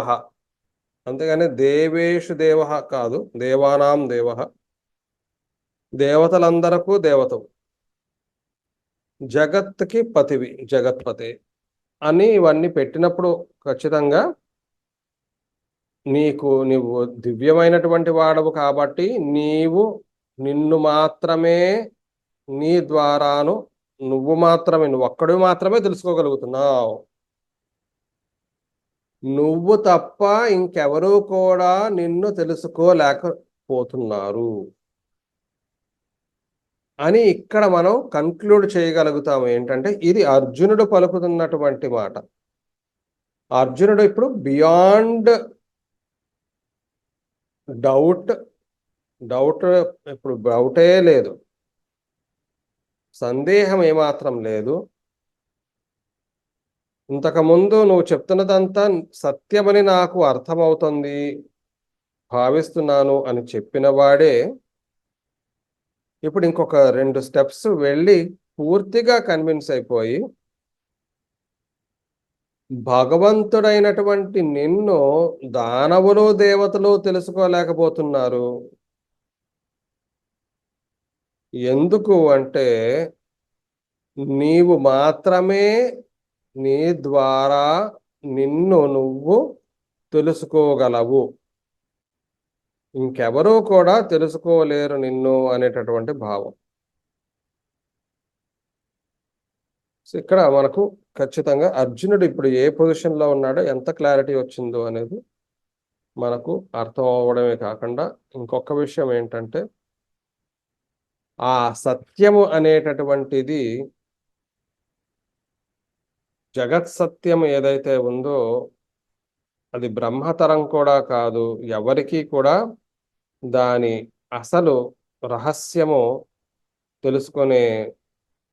అంతేగాని దేవేషు దేవ కాదు, దేవానాం దేవ. దేవతలందరకు దేవతవు. జగత్తుకి పతివి, జగత్పతే అని ఇవన్నీ పెట్టినప్పుడు ఖచ్చితంగా నీవు దివ్యమైనటువంటి వాడవు కాబట్టి నిన్ను మాత్రమే, నీ ద్వారాను నువ్వు ఒక్కడు మాత్రమే తెలుసుకోగలుగుతున్నావు. నువ్వు తప్ప ఇంకెవరూ కూడా నిన్ను తెలుసుకోలేకపోతున్నారు అని ఇక్కడ మనం కన్క్లూడ్ చేయగలుగుతాము. ఏంటంటే ఇది అర్జునుడు పలుకుతున్నటువంటి మాట. అర్జునుడు ఇప్పుడు బియాండ్ డౌట్ ఇప్పుడు డౌటే లేదు, సందేహం ఏమాత్రం లేదు. ఇంతకుముందు నువ్వు చెప్తున్నదంతా సత్యమని నాకు అర్థమవుతుంది, భావిస్తున్నాను అని చెప్పిన వాడే ఇప్పుడు ఇంకొక 2 స్టెప్స్ వెళ్ళి పూర్తిగా కన్విన్స్ అయిపోయి భగవంతుడైనటువంటి నిన్ను దానవులు దేవతలు తెలుసుకోలేకపోతున్నారు. ఎందుకు అంటే నీవు మాత్రమే నీ ద్వారా నిన్ను నువ్వు తెలుసుకోగలవు, ఇంకెవరూ కూడా తెలుసుకోలేరు నిన్ను అనేటటువంటి భావం. ఇక్కడ మనకు ఖచ్చితంగా అర్జునుడు ఇప్పుడు ఏ పొజిషన్లో ఉన్నాడో, ఎంత క్లారిటీ వచ్చిందో అనేది మనకు అర్థం అవ్వడమే కాకుండా ఇంకొక విషయం ఏంటంటే ఆ సత్యము అనేటటువంటిది, జగత్ సత్యం ఏదైతే ఉందో అది బ్రహ్మతరం కూడా కాదు. ఎవరికీ కూడా దాని అసలు రహస్యము తెలుసుకునే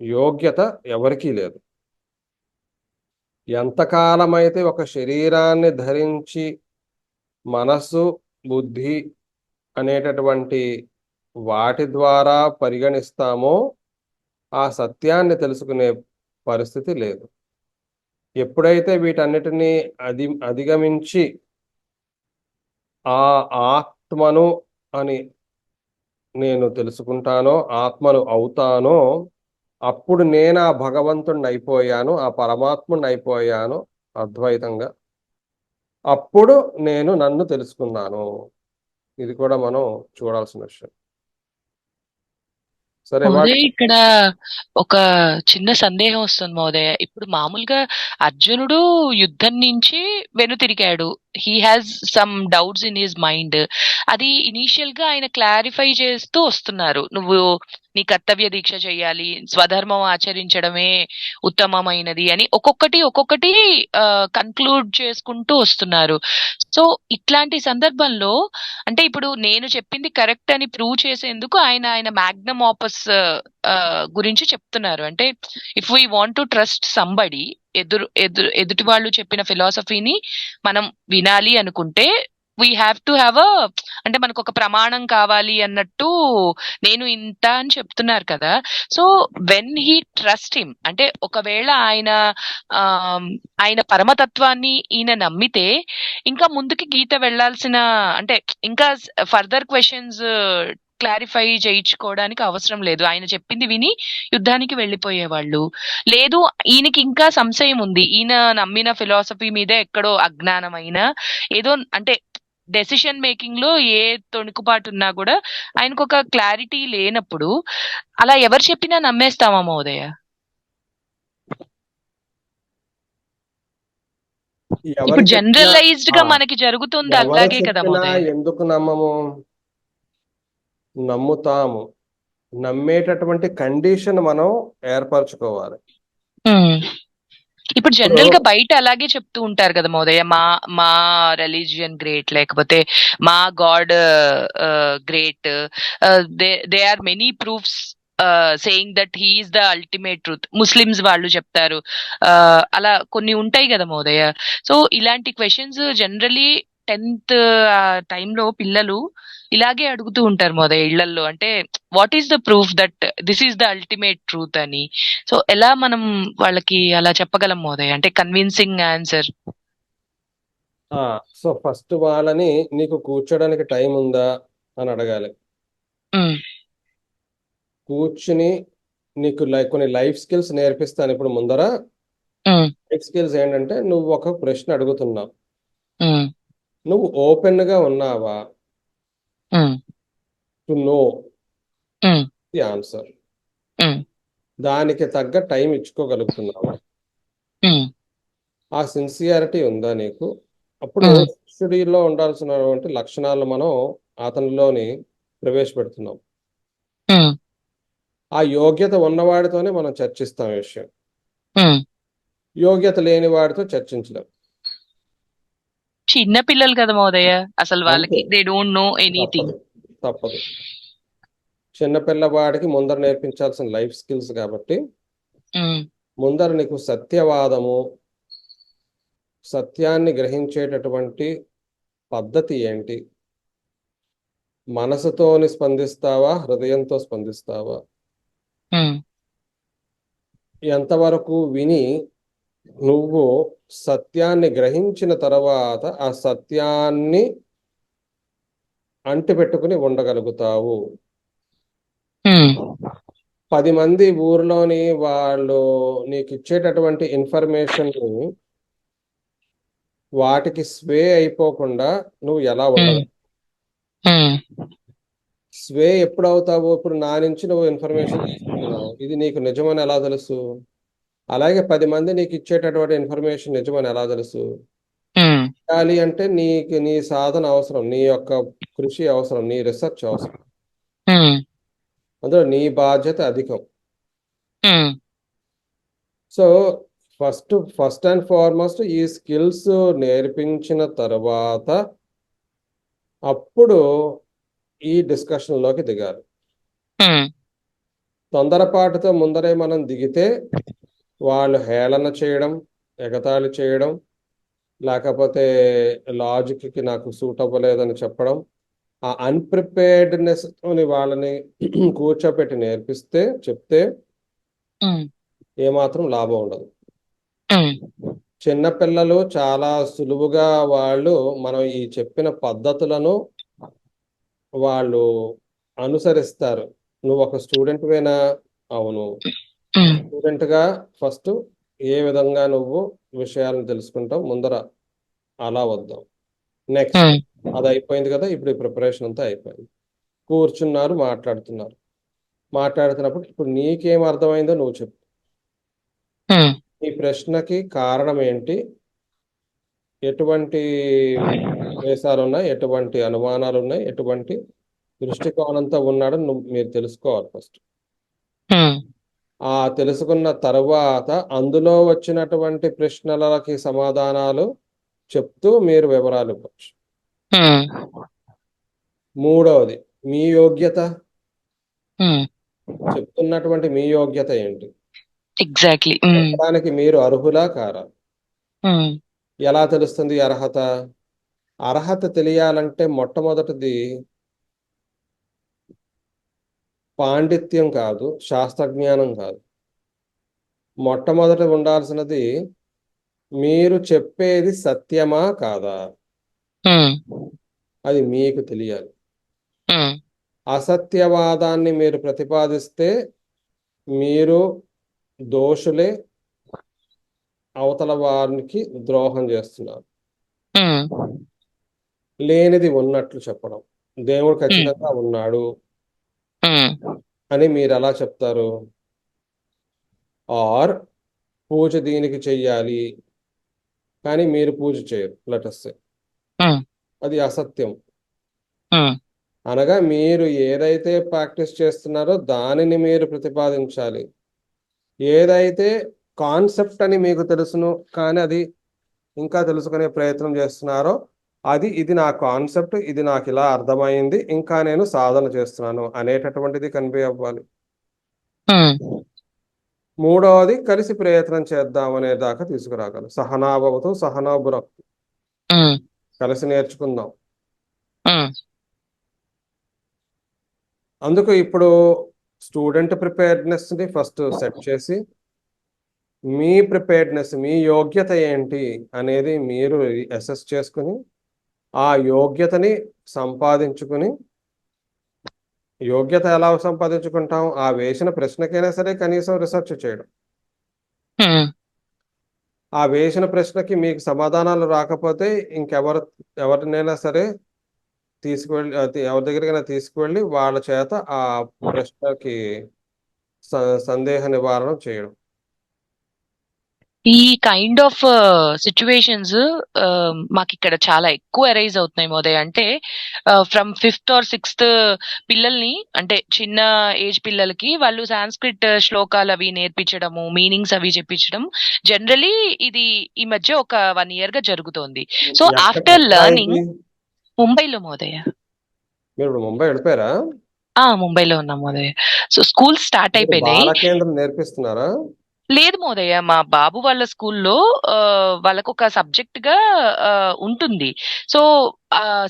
యోగ్యత ఎవరికీ లేదు. ఎంతకాలమైతే ఒక శరీరాన్ని ధరించి మనసు బుద్ధి అనేటటువంటి వాటి ద్వారా పరిగణిస్తామో ఆ సత్యాన్ని తెలుసుకునే పరిస్థితి లేదు. ఎప్పుడైతే వీటన్నిటినీ అధిగమించి ఆ ఆత్మను అని నేను తెలుసుకుంటానో, ఆత్మను అవుతానో, అప్పుడు నేను ఆ భగవంతుణ్ణి అయిపోయాను, ఆ పరమాత్ముణ్ణి అయిపోయాను అద్వైతంగా. అప్పుడు నేను నన్ను తెలుసుకున్నాను. ఇది కూడా మనం చూడాల్సిన విషయం. సరే, మహోదయ్, ఇక్కడ ఒక చిన్న సందేహం వస్తుంది మహోదయ. ఇప్పుడు మామూలుగా అర్జునుడు యుద్ధం నుంచి వెనుతిరిగాడు. He has some doubts in his mind. అది ఇనీషియల్ గా ఆయన క్లారిఫై చేస్తూ వస్తున్నారు. నువ్వు నీ కర్తవ్య దీక్ష చేయాలి, స్వధర్మం ఆచరించడమే ఉత్తమమైనది అని ఒక్కొక్కటి కన్క్లూడ్ చేసుకుంటూ వస్తున్నారు. సో ఇట్లాంటి సందర్భంలో అంటే ఇప్పుడు నేను చెప్పింది కరెక్ట్ అని ప్రూవ్ చేసేందుకు ఆయన ఆయన మ్యాగ్నమ్ ఆపస్ గురించి చెప్తున్నారు. అంటే if we want to trust somebody, ఎదుటి వాళ్ళు చెప్పిన ఫిలాసఫీని మనం వినాలి అనుకుంటే వీ హ్యావ్ టు హ్యావ్ అంటే మనకు ఒక ప్రమాణం కావాలి అన్నట్టు నేను ఇంత అని చెప్తున్నారు కదా. So when he trust him, అంటే ఒకవేళ ఆయన పరమతత్వాన్ని ఈయన నమ్మితే ఇంకా ముందుకి గీత వెళ్లాల్సిన, అంటే ఇంకా ఫర్దర్ క్వశ్చన్స్ క్లారిఫై చేయించుకోవడానికి అవసరం లేదు. ఆయన చెప్పింది విని యుద్ధానికి వెళ్ళిపోయేవాళ్ళు. లేదు, ఈయనకి ఇంకా సంశయం ఉంది, ఈయన నమ్మిన ఫిలాసఫీ మీద ఎక్కడో అజ్ఞానమైన ఏదో, అంటే డెసిషన్ మేకింగ్ లో ఏ తొణుకుపాటు ఉన్నా కూడా ఆయనకు ఒక క్లారిటీ లేనప్పుడు అలా ఎవరు చెప్పినా నమ్మేస్తామా మహోదయ? ఇప్పుడు జనరలైజ్డ్ గా మనకి జరుగుతుంది ఎవరు అలాగే కదా చెప్పినా మహోదయ. ఎందుకు నమ్మము? నమ్ముతాము. నమ్మేటటువంటి కండిషన్ మనం ఏర్పరచుకోవాలి. ఇప్పుడు జనరల్ గా బయట అలాగే చెప్తూ ఉంటారు కదా మహోదయ, మా రిలీజియన్ గ్రేట్, లేకపోతే మా god great, there are many proofs saying that he is the ultimate truth. Muslims వాళ్ళు చెప్తారు, అలా కొన్ని ఉంటాయి కదా మహోదయ. సో ఇలాంటి క్వశ్చన్స్ జనరలీ 10th టైంలో పిల్లలు ఇలాగే అడుగుతూ ఉంటారు మహోదయ ఇళ్లల్లో. అంటే what is the proof that this is the ultimate truth అని. సో ఎలా మనం వాళ్ళకి అలా చెప్పగలం మహోదయ, అంటే కన్విన్సింగ్ ఆన్సర్? సో ఫస్ట్ వాళ్ళని నీకు కూర్చోడానికి టైం ఉందా అని అడగాలి. కూర్చుని నీకు కొన్ని లైఫ్ స్కిల్స్ నేర్పిస్తాను ఇప్పుడు ముందర. లైఫ్ స్కిల్స్ ఏంటంటే, నువ్వు ఒక ప్రశ్న అడుగుతున్నావు, నువ్వు ఓపెన్ గా ఉన్నావా టు నో ది ఆన్సర్? దానికి తగ్గ టైం ఇచ్చుకోగలుగుతున్నావా? ఆ సిన్సియారిటీ ఉందా నీకు? అప్పుడు శిష్యుడిలో ఉండాల్సినటువంటి లక్షణాలు మనం అతనిలోని ప్రవేశపెడుతున్నాం. ఆ యోగ్యత ఉన్నవాడితోనే మనం చర్చిస్తాం ఈ విషయం. యోగ్యత లేని వాడితో చర్చించలేం. చిన్న పిల్లలు కదా మహోదయ, అసలు వాళ్ళకి దే డోంట్ నో ఎనీథింగ్. తప్పదు. చిన్నపిల్లవాడికి ముందర నేర్పించాల్సిన లైఫ్ స్కిల్స్ కాబట్టి ముందర నీకు సత్యవాదము, సత్యాన్ని గ్రహించేటటువంటి పద్ధతి ఏంటి, మనసుతోని స్పందిస్తావా, హృదయంతో స్పందిస్తావా, ఎంతవరకు విని నువ్వు సత్యాన్ని గ్రహించిన తర్వాత ఆ సత్యాన్ని అంటిపెట్టుకుని ఉండగలుగుతావు. 10 మంది ఊర్లోని వాళ్ళు నీకు ఇచ్చేటటువంటి ఇన్ఫర్మేషన్ వాటికి స్వే అయిపోకుండా నువ్వు ఎలా ఉండగలవు? స్వే ఎప్పుడు అవుతావు? ఇప్పుడు నా నుంచి నువ్వు ఇన్ఫర్మేషన్ తీసుకుంటున్నావు, ఇది నీకు నిజమని ఎలా తెలుసు? అలాగే 10 మంది నీకు ఇచ్చేటటువంటి ఇన్ఫర్మేషన్ నిజమని ఎలా తెలుసు? చేయాలి అంటే నీకు నీ సాధన అవసరం, నీ యొక్క కృషి అవసరం, నీ రీసెర్చ్ అవసరం. అందులో నీ బాధ్యత అధికం. సో ఫస్ట్ అండ్ ఫార్మోస్ట్ ఈ స్కిల్స్ నేర్పించిన తర్వాత అప్పుడు ఈ డిస్కషన్లోకి దిగాలి. తొందరపాటుతో ముందరే మనం దిగితే వాళ్ళు హేళన చేయడం, ఎగతాళి చేయడం, లేకపోతే లాజిక్కి నాకు సూట్ అవ్వలేదని చెప్పడం, ఆ అన్ప్రిపేర్డ్నెస్ తోని వాళ్ళని కూర్చోపెట్టి చెప్తే ఉమ్, ఏమాత్రం లాభం ఉండదు. ఉమ్, చిన్నపిల్లలు చాలా సులువుగా వాళ్ళు మనం ఈ చెప్పిన పద్ధతులను వాళ్ళు అనుసరిస్తారు. నువ్వు ఒక స్టూడెంట్వేనా? అవును. ఉమ్, స్టూడెంట్గా ఫస్ట్ ఏ విధంగా నువ్వు విషయాలను తెలుసుకుంటావు ముందర అలా వద్దాం. నెక్స్ట్ ఉమ్, అది అయిపోయింది కదా, ఇప్పుడు ఈ ప్రిపరేషన్ అంతా అయిపోయింది. కూర్చున్నారు, మాట్లాడుతున్నప్పుడు ఇప్పుడు నీకేం అర్థమైందో నువ్వు చెప్పు. ఉమ్, ఈ ప్రశ్నకి కారణం ఏంటి, ఎటువంటి వేషాలు ఉన్నాయి, ఎటువంటి అనుమానాలు ఉన్నాయి, ఎటువంటి దృష్టికోణంతో ఉన్నాడని మీరు తెలుసుకోవాలి ఫస్ట్. ఉమ్, ఆ తెలుసుకున్న తర్వాత అందులో వచ్చినటువంటి ప్రశ్నలకి సమాధానాలు చెప్తూ మీరు వివరాలు ఇవ్వచ్చు. ఉమ్, మూడవది మీ యోగ్యత. ఉమ్, చెప్తున్నటువంటి మీ యోగ్యత ఏంటి, ఎగ్జాక్ట్లీ. చెప్పడానికి మీరు అర్హులా కారా? ఎలా తెలుస్తుంది అర్హత? అర్హత తెలియాలంటే మొట్టమొదటిది పాండిత్యం కాదు, శాస్త్రజ్ఞానం కాదు. మొట్టమొదటి ఉండాల్సినది మీరు చెప్పేది సత్యమా కాదా, అది మీకు తెలియాలి. అసత్యవాదాన్ని మీరు ప్రతిపాదిస్తే మీరు దోషులే, అవతల వారికి ద్రోహం చేస్తున్నారు. లేనిది ఉన్నట్లు చెప్పడం, దేవుడు ఖచ్చితంగా ఉన్నాడు అని మీరు ఎలా చెప్తారు? ఆర్ పూజ దీనికి చెయ్యాలి కానీ మీరు పూజ చేయరు, లెటస్ అది అసత్యం. అనగా మీరు ఏదైతే ప్రాక్టీస్ చేస్తున్నారో దానిని మీరు ప్రతిపాదించాలి. ఏదైతే కాన్సెప్ట్ అని మీకు తెలుసును కానీ అది ఇంకా తెలుసుకునే ప్రయత్నం చేస్తున్నారో ఇది నా కాన్సెప్ట్, ఇది నాకు ఇలా అర్థమైంది, ఇంకా నేను సాధన చేస్తున్నాను అనేటటువంటిది కన్వే అవ్వాలి. మూడవది కలిసి ప్రయత్నం చేద్దాం అనే దాకా తీసుకురాగలరు. సహనాభవతు సహనాభునక్తు, కలిసి నేర్చుకుందాం. అందుకు ఇప్పుడు స్టూడెంట్ ప్రిపేర్డ్నెస్ ని ఫస్ట్ సెట్ చేసి మీ ప్రిపేర్డ్నెస్, మీ యోగ్యత ఏంటి అనేది మీరు అసెస్ చేసుకుని ఆ యోగ్యతని సంపాదించుకుని, యోగ్యత ఎలా సంపాదించుకుంటాం? ఆ వేసిన ప్రశ్నకైనా సరే కనీసం రీసెర్చ్ చేయడం. ఆ వేసిన ప్రశ్నకి మీకు సమాధానాలు రాకపోతే ఎవరినైనా సరే ఎవరి దగ్గరికైనా తీసుకువెళ్ళి వాళ్ళ చేత ఆ ప్రశ్నకి సందేహ నివారణ చేయడం. ఈ కైండ్ ఆఫ్ సిచ్యువేషన్స్ మాకు ఇక్కడ చాలా ఎక్కువ అరైజ్ అవుతున్నాయి మోదయ్. అంటే ఫ్రమ్ 5th or 6th పిల్లల్ని, అంటే చిన్న ఏజ్ పిల్లలకి వాళ్ళు సాంస్క్రిట్ శ్లోకాలు అవి నేర్పించడము, మీనింగ్స్ అవి చెప్పించడం జనరలీ ఇది ఈ మధ్య ఒక 1 year గా జరుగుతోంది. సో ఆఫ్టర్ లర్నింగ్ ముంబైలో మోదయ్య. మీరు ఇప్పుడు ముంబై వెళ్ళిపోయారా? ముంబైలో ఉన్నాం మోదయ్య. సో స్కూల్ స్టార్ట్ అయిపోయినాయి. బాలకేంద్రం నేర్పిస్తున్నారా? లేదు మోదయ్య, మా బాబు వాళ్ళ స్కూల్లో వాళ్ళకు ఒక సబ్జెక్ట్ గా ఉంటుంది. సో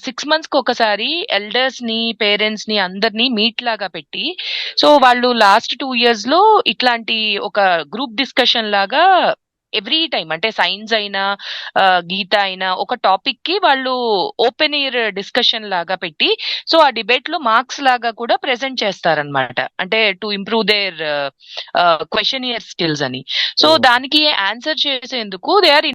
6 months కి ఒకసారి ఎల్డర్స్ ని, పేరెంట్స్ ని అందరినీ మీట్ లాగా పెట్టి, సో వాళ్ళు లాస్ట్ 2 years లో ఇట్లాంటి ఒక గ్రూప్ డిస్కషన్ లాగా ఎవ్రీ టైం, అంటే సైన్స్ అయినా గీత అయినా ఒక టాపిక్ కి వాళ్ళు ఓపెన్ ఎయిర్ డిస్కషన్ లాగా పెట్టి, సో ఆ డిబేట్ లో మార్క్స్ లాగా కూడా ప్రెజెంట్ చేస్తారనమాట. అంటే టు ఇంప్రూవ్ దేర్ క్వశ్చనియర్ స్కిల్స్ అని. సో దానికి ఆన్సర్ చేసేందుకు దే ఆర్